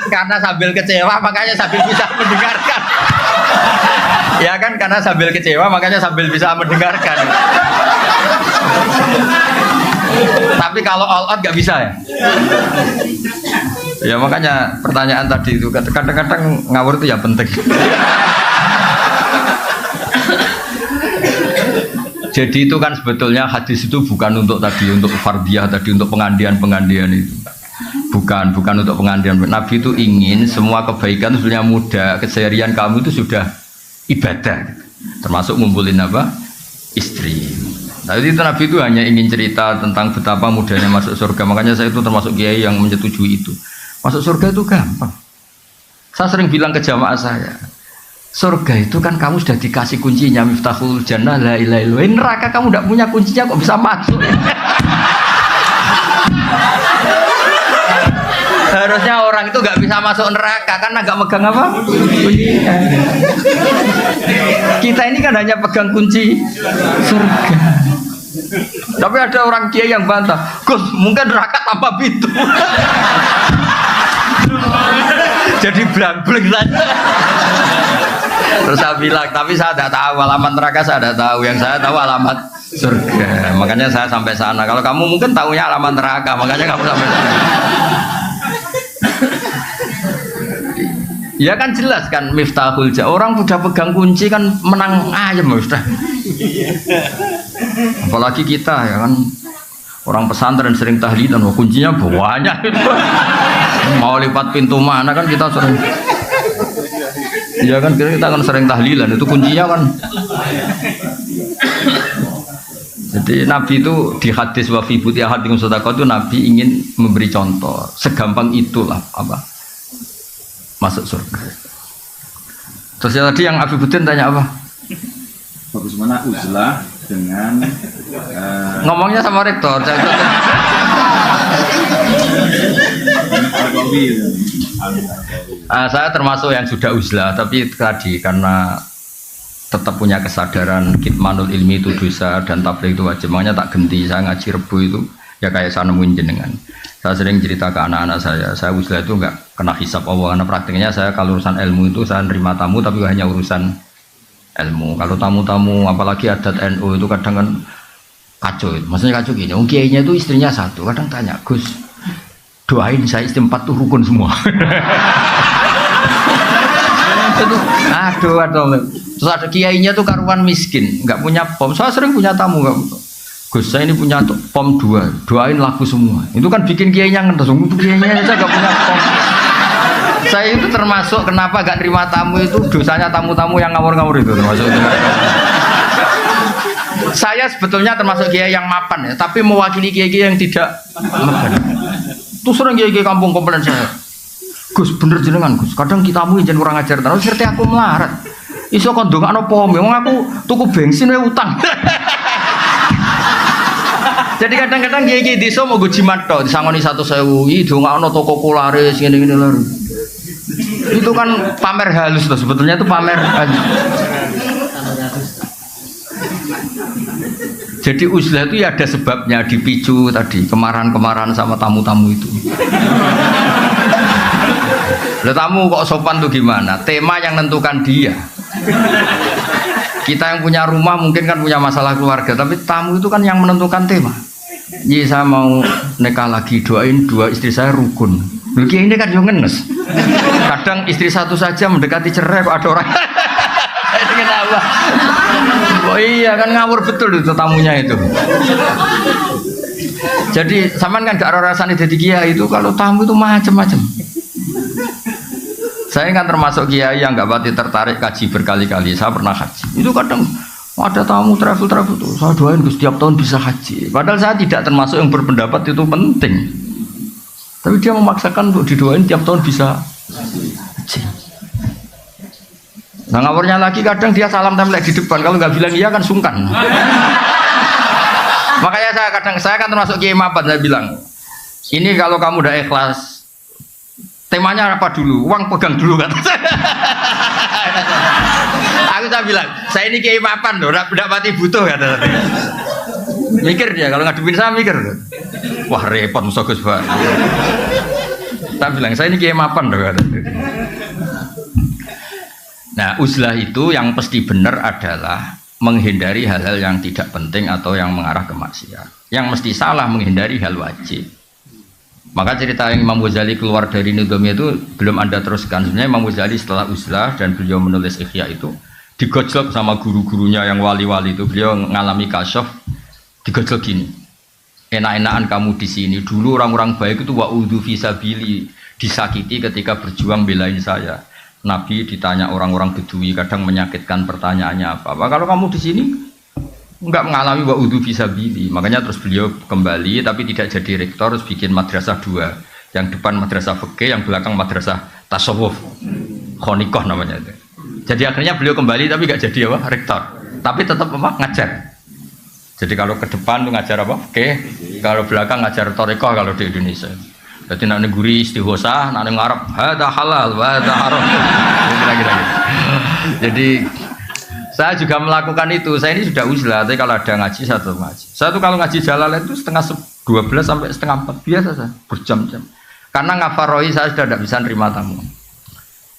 Karena sambil kecewa makanya sambil bisa mendengarkan. Ya kan, karena sambil kecewa makanya sambil bisa mendengarkan. Tapi kalau all out gak bisa ya. Ya makanya pertanyaan tadi itu kadang-kadang ngawur itu ya penting. Jadi itu kan sebetulnya hadis itu bukan untuk tadi untuk fardiyah tadi untuk pengandian itu. Bukan untuk pengandian. Nabi itu ingin semua kebaikan sebenarnya mudah. Keseharian kamu itu sudah ibadah. Termasuk ngumpulin apa? Istri. Nah itu Nabi itu hanya ingin cerita tentang betapa mudahnya masuk surga. Makanya saya itu termasuk kiai yang menyetujui itu. Masuk surga itu gampang. Saya sering bilang ke jamaah saya, surga itu kan kamu sudah dikasih kuncinya, miftahul jannah la ilaha illallah. Neraka kamu tidak punya kuncinya kok bisa masuk. Harusnya orang itu nggak bisa masuk neraka karena nggak megang apa? Kuncinya. Kita ini kan hanya pegang kunci surga. Tapi ada orang kiai yang bantah, Gus mungkin neraka tanpa pintu. Jadi blank-blank saja. Terus saya bilang, tapi saya tidak tahu alamat neraka, saya tidak tahu. Yang saya tahu alamat surga. Makanya saya sampai sana. Kalau kamu mungkin tahunya alamat neraka, makanya kamu sampai sana. Ya kan jelas kan miftahul jannah. Orang sudah pegang kunci kan menang ayam sudah. Apalagi kita ya kan orang pesantren sering tahlilan, kuncinya banyak itu. Mau lipat pintu mana kan kita sering. Ya kan kita kan sering tahlilan itu kuncinya kan. Jadi Nabi itu di hadis wa fi buti ahadikum sadaqah itu Nabi ingin memberi contoh segampang itulah apa masuk surga. Terus tadi yang Abi Budin tanya apa? Bagaimana uzlah dengan Ngomongnya sama rektor. Saya termasuk yang sudah uzlah, tapi tadi karena tetap punya kesadaran kitmanul ilmi itu dosa dan tabligh itu wajib, makanya tak genti. Saya ngaji Rebu itu ya kayak saya nemuin jenengan. Saya sering cerita ke anak-anak saya uzlah itu enggak kena hisab Allah, karena praktiknya saya kalau urusan ilmu itu saya nerima tamu tapi hanya urusan ilmu. Kalau tamu-tamu apalagi adat NU itu kadang kan kacau. Maksudnya kacau gini, kiainya itu istrinya satu, kadang tanya, Gus doain saya istri 4 tuh rukun semua. Aduh. Terus ada kiainya tuh karuan miskin, nggak punya pom. Saya sering punya tamu, Gus saya ini punya pom 2, doain laku semua. Itu kan bikin kiainya ngetes, kiainya saya nggak punya pom. Saya itu termasuk kenapa gak terima tamu itu dosanya tamu-tamu yang ngawur-ngawur itu termasuk itu. Saya sebetulnya termasuk kiai yang mapan ya, tapi mewakili kiai yang tidak mapan. Tuh sering kiai kampung komplain saya, Gus bener jenengan Gus, kadang kita tamu jangan kurang ajar terus seperti aku melarat. Iso kon ndongakno pom, wong aku tuku bensin wae utang. Jadi kadang-kadang kiai desa mau gue jimat tok disangoni 1.000, iki ndongakno toko kularis ngene-ngene lho. Itu kan pamer halus loh, sebetulnya itu pamer halus. Jadi uzlah itu ya ada sebabnya, dipicu tadi kemarahan-kemarahan sama tamu-tamu itu. Lah tamu kok sopan tuh gimana? Tema yang nentukan dia. Kita yang punya rumah mungkin kan punya masalah keluarga, tapi tamu itu kan yang menentukan tema. Jadi saya mau nikah lagi, doain 2 istri saya rukun. Begini ini kan juga ngenes. Kadang istri satu saja mendekati cerai kok ada orang. Kenapa? Oh iya kan ngawur betul itu tamunya itu. Jadi sampean kan gak rasane dadi kiai itu kalau tamu itu macam-macam. Saya kan termasuk kiai yang gak pati tertarik kaji berkali-kali. Saya pernah haji. Itu kadang ada tamu travel tuh. Saya doain setiap tahun bisa haji. Padahal saya tidak termasuk yang berpendapat itu penting. Tapi dia memaksakan untuk didoain tiap tahun bisa haji. Nah ngawurnya lagi kadang dia salam template di depan, kalau nggak bilang iya kan sungkan. Makanya saya kan termasuk kiai mapan, saya bilang ini kalau kamu udah ikhlas temanya apa dulu, uang pegang dulu kata saya. Saya bilang saya ini kiai mapan loh, udah pati butuh kata saya. Mikir dia kalau ngadepin saya mikir, wah repot musuh Gus Pak. Saya bilang saya ini kiai mapan loh kata. Nah, uzlah itu yang pasti benar adalah menghindari hal-hal yang tidak penting atau yang mengarah ke maksiat. Yang mesti salah menghindari hal wajib. Maka cerita yang Imam Ghazali keluar dari Nizamiyah itu belum Anda teruskan. Sebenarnya Imam Ghazali setelah uzlah dan beliau menulis Ihya itu digojlok sama guru-gurunya yang wali-wali itu. Beliau ngalami kasyaf, digojlok gini. Enak-enakan kamu di sini. Dulu orang-orang baik itu wa'udhu fisabili, disakiti ketika berjuang belain saya. Nabi ditanya orang-orang Bedui kadang menyakitkan pertanyaannya apa? Kalau kamu di sini enggak mengalami wa udhu fisabili. Makanya terus beliau kembali tapi tidak jadi rektor, terus bikin madrasah 2. Yang depan madrasah fikih, yang belakang madrasah tasawuf. Khonikoh namanya itu. Jadi akhirnya beliau kembali tapi enggak jadi apa? Rektor. Tapi tetap apa? Ngajar. Jadi kalau ke depan tuh ngajar apa? Fikih, kalau belakang ngajar thariqah kalau di Indonesia. Jadi nak neguri istighosah, nak ngarep hada halal, hada haram. Kira-kira gitu. Jadi saya juga melakukan itu. Saya ini sudah uzlah, tapi kalau ada ngaji saya tetap ngaji. Saya tuh kalau ngaji Jalalain itu setengah 12 sampai setengah 4 biasa saya berjam-jam. Karena ngafaroi saya sudah tidak bisa nerima tamu.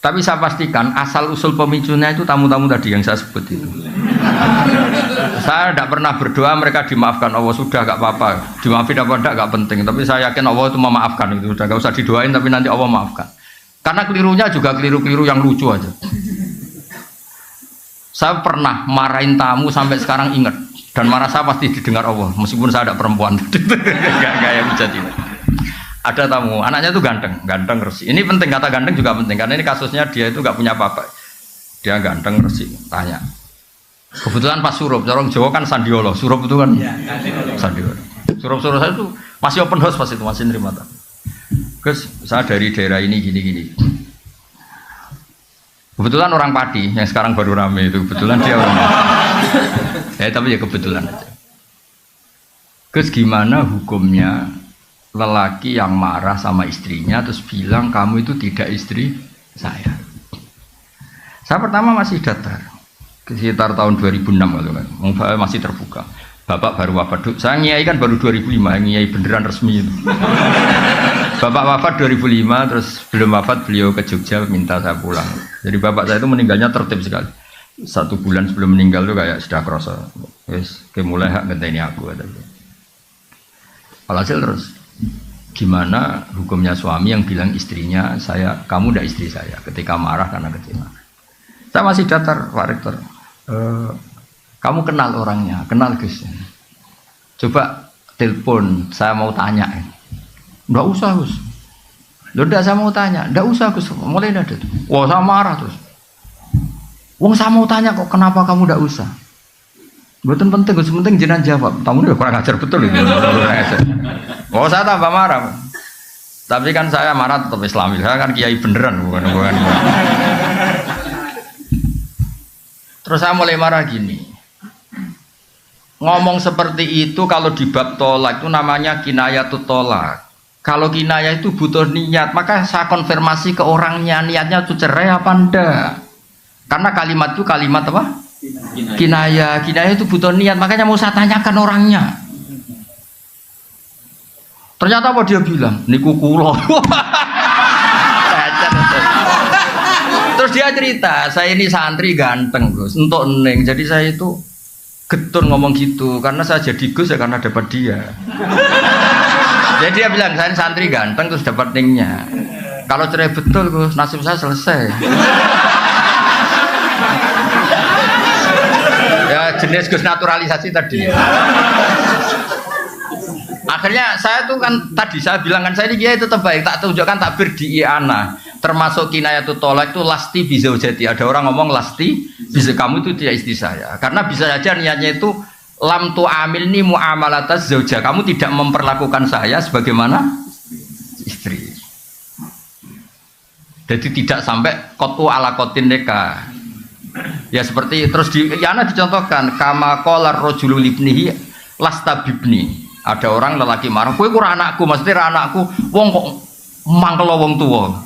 Tapi saya pastikan asal usul pemicunya itu tamu-tamu tadi yang saya sebut itu. Saya tidak pernah berdoa mereka dimaafkan Allah, sudah gak apa-apa. Dimaafin apa enggak gak penting. Tapi saya yakin Allah itu memaafkan itu. Sudah gak usah didoain tapi nanti Allah maafkan. Karena kelirunya juga keliru-keliru yang lucu aja. Saya pernah marahin tamu sampai sekarang ingat. Dan marah saya pasti didengar Allah. Meskipun saya ada perempuan. Gak yang bisa tidak. Ada tamu, anaknya tuh ganteng resik. Ini penting, kata ganteng juga penting karena ini kasusnya dia itu nggak punya apa-apa. Dia ganteng resik, tanya. Kebetulan pas surup, orang Jawa kan sandiolo, surup itu kan sandiolo. Surup saya itu masih open house pas itu, masih nerima tamu. Gus, saya dari daerah ini gini. Kebetulan orang Padi yang sekarang baru rame itu, kebetulan dia orang. Tapi ya kebetulan aja. Gus, gimana hukumnya lelaki yang marah sama istrinya terus bilang kamu itu tidak istri saya. Saya pertama masih datar sekitar tahun 2006 gitu kan, masih terbuka. Bapak baru wafat, saya ngiai kan baru 2005, ngiai beneran resmi itu. Bapak wafat 2005, terus belum wafat beliau ke Jogja minta saya pulang. Jadi bapak saya itu meninggalnya tertib sekali. 1 bulan sebelum meninggal tuh kayak sudah kerasa, wes mulai hak ngenteni aku kata dia. Alhasil terus gimana hukumnya suami yang bilang istrinya kamu tidak istri saya ketika marah karena kecewa. Saya masih datar Pak Rektor. Kamu kenal orangnya, kenal Gus. Coba telepon, saya mau tanya. Nggak usah Gus. Loh enggak, saya mau tanya. Nggak usah Gus, mulai ada tuh. Wah saya marah terus. Wong saya mau tanya kok kenapa kamu nggak usah? Betul penting, Gus, penting jenengan jawab. Kamu udah kurang ajar betul itu. Oh saya tambah marah. Tapi kan saya marah tetap Islami. Saya kan kiai beneran bukan. Terus saya mulai marah gini. Ngomong seperti itu kalau di bab tolak itu namanya kinayatut tolak. Kalau kinayah itu butuh niat, maka saya konfirmasi ke orangnya niatnya itu cerai apa enggak. Karena kalimat itu kalimat apa? Kinayah itu butuh niat, makanya mau saya tanyakan orangnya. Ternyata apa dia bilang? Niku kulo. Terus dia cerita, saya ini santri ganteng Gus, untuk neng. Jadi saya itu getun ngomong gitu, karena saya jadi Gus ya karena dapat dia. Jadi dia bilang saya santri ganteng terus dapat nengnya. Kalau cerai betul Gus, nasib saya selesai. Ya jenis Gus naturalisasi tadi. Akhirnya saya tuh kan tadi saya bilang kan saya ini kiai tetap baik, tak tunjukkan takbir di I'ana. Termasuk kinayatut tolak itu lasti bizaujati. Ada orang ngomong lasti bisa kamu itu tidak istri saya. Karena bisa saja niatnya itu lam tu amilni muamalataz zauja. Kamu tidak memperlakukan saya sebagaimana istri. Jadi tidak sampai kotu ala kotin neka. Ya seperti terus di I'ana dicontohkan kama qala rajulu libnihi lasta bibni. Ada orang lelaki marah, kowe kurang anakku, maksudnya anakku, wong kok mangkel wong tua.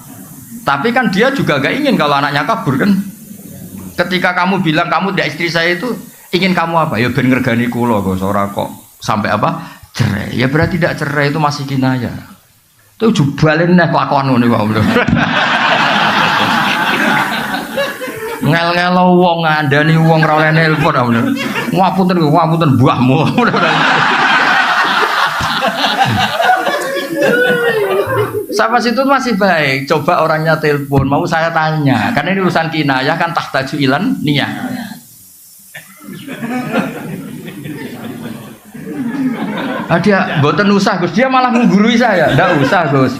Tapi kan dia juga gak ingin kalau anaknya kabur kan. Ketika kamu bilang kamu tidak istri saya itu ingin kamu apa? Ya ben ngergani kula kok ora kok sampai apa? Cerai. Ya berarti tidak cerai itu masih kinayah. Itu jubalin nek kelakuan ngono wae. Ngel-ngel wong ngandani wong ora oleh nelpon bener. Ngapunten buahmu. Sampai situ masih baik. Coba orangnya telepon, mau saya tanya. Karena ini urusan kinayah kan tahtaju ilan niyah. Dia boten usah Gus, dia malah menggurui saya. Ndak usah Gus.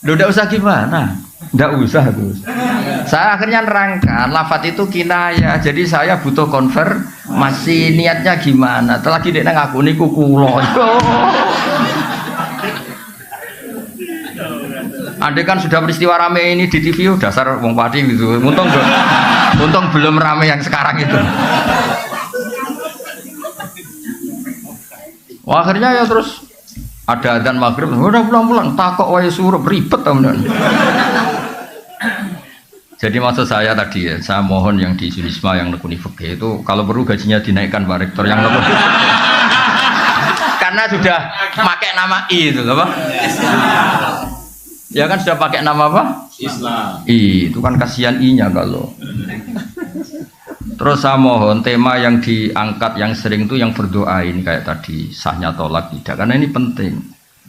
Loh ndak usah gimana? Ndak usah Gus. Saya akhirnya nerangkan lafadz itu kinayah. Jadi saya butuh konfirmasi. Masih niatnya gimana? Lagi dia ngaku niku kulo. Andai kan sudah peristiwa rame ini di TV, dasar wong padi gitu. Untung belum rame yang sekarang itu. Wah, akhirnya ya terus ada adzan maghrib, udah pulang-pulang, takok wae suruh ribet teman. Jadi maksud saya tadi ya, saya mohon yang di Sulisma yang nekuni fikih itu kalau perlu gajinya dinaikkan Pak Rektor yang nekuni. Karena sudah pakai nama I itu apa? Ya kan sudah pakai nama apa? Islam. I itu kan kasihan I-nya kalau. Terus saya mohon tema yang diangkat yang sering itu yang berdoain kayak tadi sahnya tolak tidak, karena ini penting.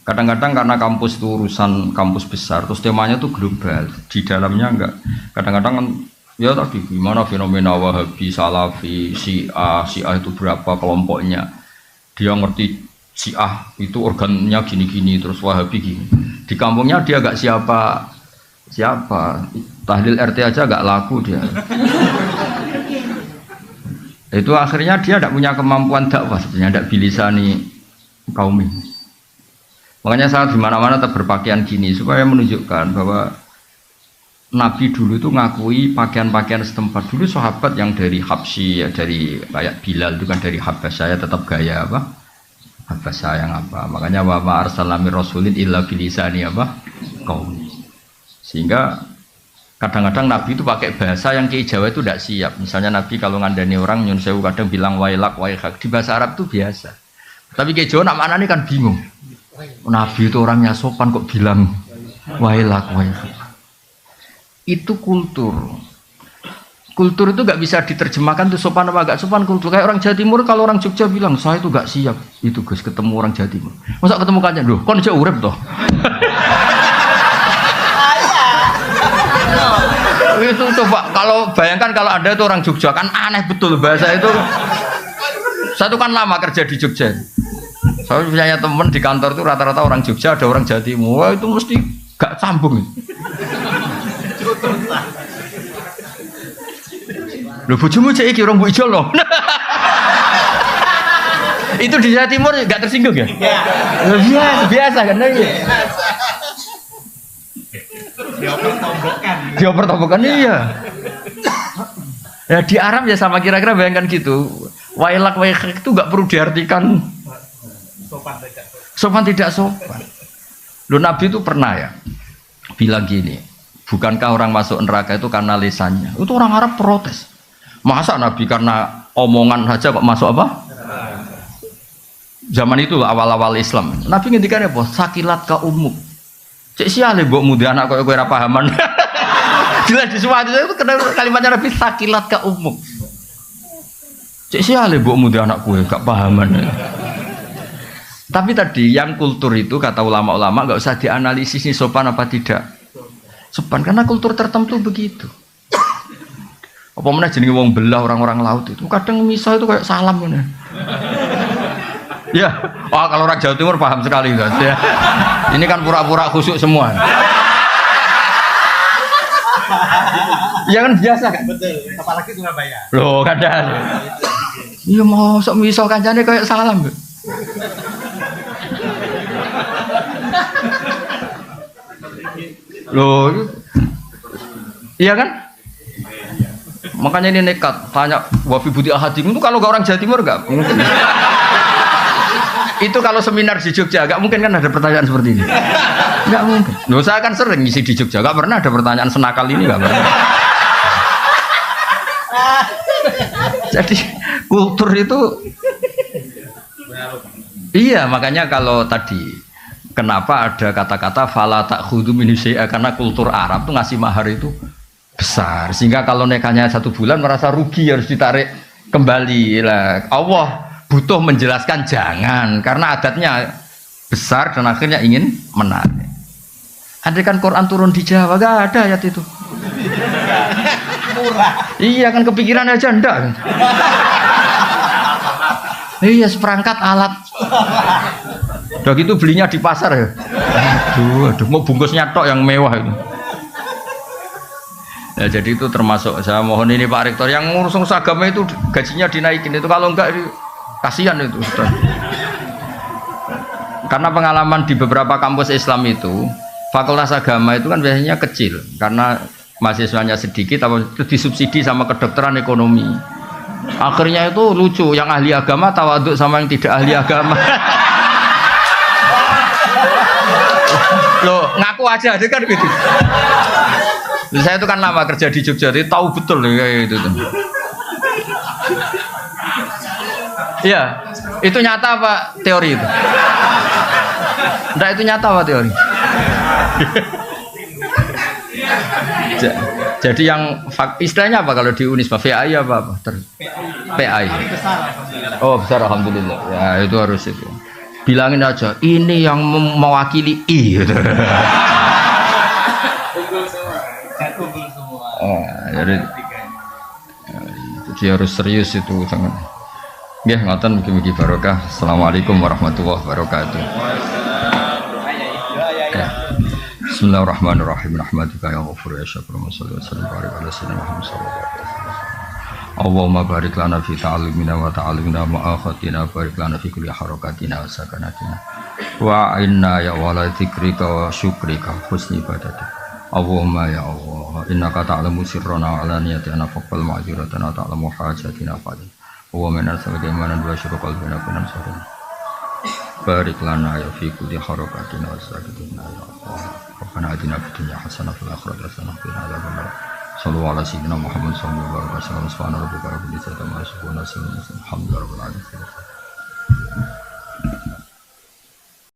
Kadang-kadang karena kampus itu urusan kampus besar, terus temanya tuh global, di dalamnya enggak. Kadang-kadang kan ya tadi gimana fenomena Wahabi, Salafi, Syiah itu berapa kelompoknya. Dia ngerti Syiah itu organnya gini-gini, terus Wahabi gini. Di kampungnya dia enggak siapa tahlil RT aja enggak laku dia. Itu akhirnya dia tidak punya kemampuan dakwah sebenarnya, tidak bilisani kaum ini. Makanya saya di mana-mana tetap berpakaian gini supaya menunjukkan bahwa Nabi dulu itu ngakui pakaian-pakaian setempat. Dulu sahabat yang dari Habsyi, ya dari kayak Bilal itu kan dari Habasyah, tetap gaya apa? Habasyah yang apa? Makanya wa ma arsalna mir rasulin illa bilisani apa? Qaumi. Sehingga kadang-kadang Nabi itu pakai bahasa yang Ki Jawa itu tidak siap. Misalnya Nabi kalau ngandani orang nyun sewu kadang bilang wailak waihak, di bahasa Arab itu biasa. Tapi Ki Jawa nak maknanya kan bingung. Nabi itu orangnya sopan kok bilang wailak waihak. Itu kultur. Kultur itu gak bisa diterjemahkan tuh sopan apa gak sopan kultur. Kayak orang Jawa Timur kalau orang Jogja bilang saya itu gak siap. Itu Gus ketemu orang Jawa Timur. Masa ketemu kancan loh, kon jauh urip toh. Itu coba kalau bayangkan kalau ada itu orang Jogja kan aneh betul bahasa itu. Saya itu kan lama kerja di Jogja. Saya punya teman di kantor itu rata-rata orang Jogja, ada orang Jawa Timur. Wah, itu mesti gak sambung. Lho bojomu cek iki orang Bu Ijo loh. Itu di Jawa Timur gak tersinggung ya? Iya. Biasa kan ya. Dioper-tombokan iya. Ya di Arab ya sama kira-kira bayangkan gitu. Wailak waihak itu gak perlu diartikan sopan tidak sopan. Loh Nabi itu pernah ya bilang gini, bukankah orang masuk neraka itu karena lisannya? Itu orang Arab protes. Masa Nabi karena omongan saja kok masuk apa? Zaman itu awal-awal Islam. Nabi ngendikan apa? Sakilat ka umuk. Cek siale mbok muda anak koyo ora pahaman. Jelas di semua itu kalimatnya Nabi sakilat ka umuk. Cek siale mbok muda anak kowe gak pahaman. Tapi tadi yang kultur itu kata ulama-ulama nggak usah dianalisis nih sopan apa tidak sopan karena kultur tertentu begitu. Apa mana jenenge wong belah orang-orang laut itu kadang misal itu kayak salam gitu. Ya, kalau orang Jawa Timur paham sekali guys ya. Ini kan pura-pura khusyuk semua. Ya kan biasa kan? Betul, apalagi Surabaya. Loh kadang. Iya mau sok misal kancane kayak salam. Loh, iya kan? Makanya ini nekat tanya wafi budi ahadim itu kalau gak orang Jawa Timur gak mungkin. Itu kalau seminar di Jogja gak mungkin kan ada pertanyaan seperti ini. Gak mungkin. Loh saya kan sering ngisi di Jogja gak pernah ada pertanyaan senakal ini gak pernah. Jadi kultur itu iya makanya kalau tadi kenapa ada kata-kata fala ta'khudhu min syai'a karena kultur Arab tuh ngasih mahar itu besar sehingga kalau nikahnya 1 bulan merasa rugi harus ditarik kembali lah. Allah butuh menjelaskan jangan karena adatnya besar dan akhirnya ingin menarik. Andai kan Quran turun di Jawa gak ada ayat itu. Iya kan kepikiran aja ndak. Iya seperangkat alat. Udah gitu belinya di pasar ya. Aduh, mau bungkusnya tok yang mewah itu. Ya jadi itu termasuk, saya mohon ini Pak Rektor yang ngurus agama itu gajinya dinaikin itu, kalau enggak kasihan itu Ustaz. Karena pengalaman di beberapa kampus Islam itu fakultas agama itu kan biasanya kecil karena mahasiswanya sedikit, apa itu disubsidi sama kedokteran ekonomi. Akhirnya itu lucu, yang ahli agama tawaduk sama yang tidak ahli agama. Loh, ngaku aja itu kan gitu. Saya itu kan lama kerja di Jogja, jadi tahu betul kayak gitu tuh. Iya, itu nyata apa teori itu? Enggak, itu nyata apa teori? Jadi yang istilahnya apa kalau di Unisba? VAI apa? PAI. Oh besar, alhamdulillah. Ya itu harus itu. Bilangin aja, ini yang mewakili I. Gitu. Jadi harus serius itu sangat. Nggih, ngoten mugi-mugi barokah. Assalamualaikum warahmatullahi wabarakatuh. Bismillahirrahmanirrahim. Rahmatika ya ghafur ya syakur. Sallallahu alaihi wasallam Muhammad sallallahu alaihi wasallam. Allahumma barik lana fi ta'allimina wa ta'allimina ma'akhatina barik lana fi kulli harakatina wa sakanatina wa inna ya wala dzikrika wa syukrika husni ibadatika. Allahumma ya Allah innaka ta'lamu sirrana wa alaniyatina faqbal ma'dziratana ta'lamu hajatina fadil wa min al-sajmanan wa syukur qalbina kunan sadana barik lana ya fi kulli harakatina wa sakanatina ya Allah rabbana atina fid dunya hasanah wa fil akhirati hasanah wa qina adzabannar. Sallallahu alaihi wasallam Muhammad sallallahu alaihi wasallam. Subhana rabbika rabbil izzati amma yasifun wa salamun alal mursalin. Alhamdulillahirabbil alamin.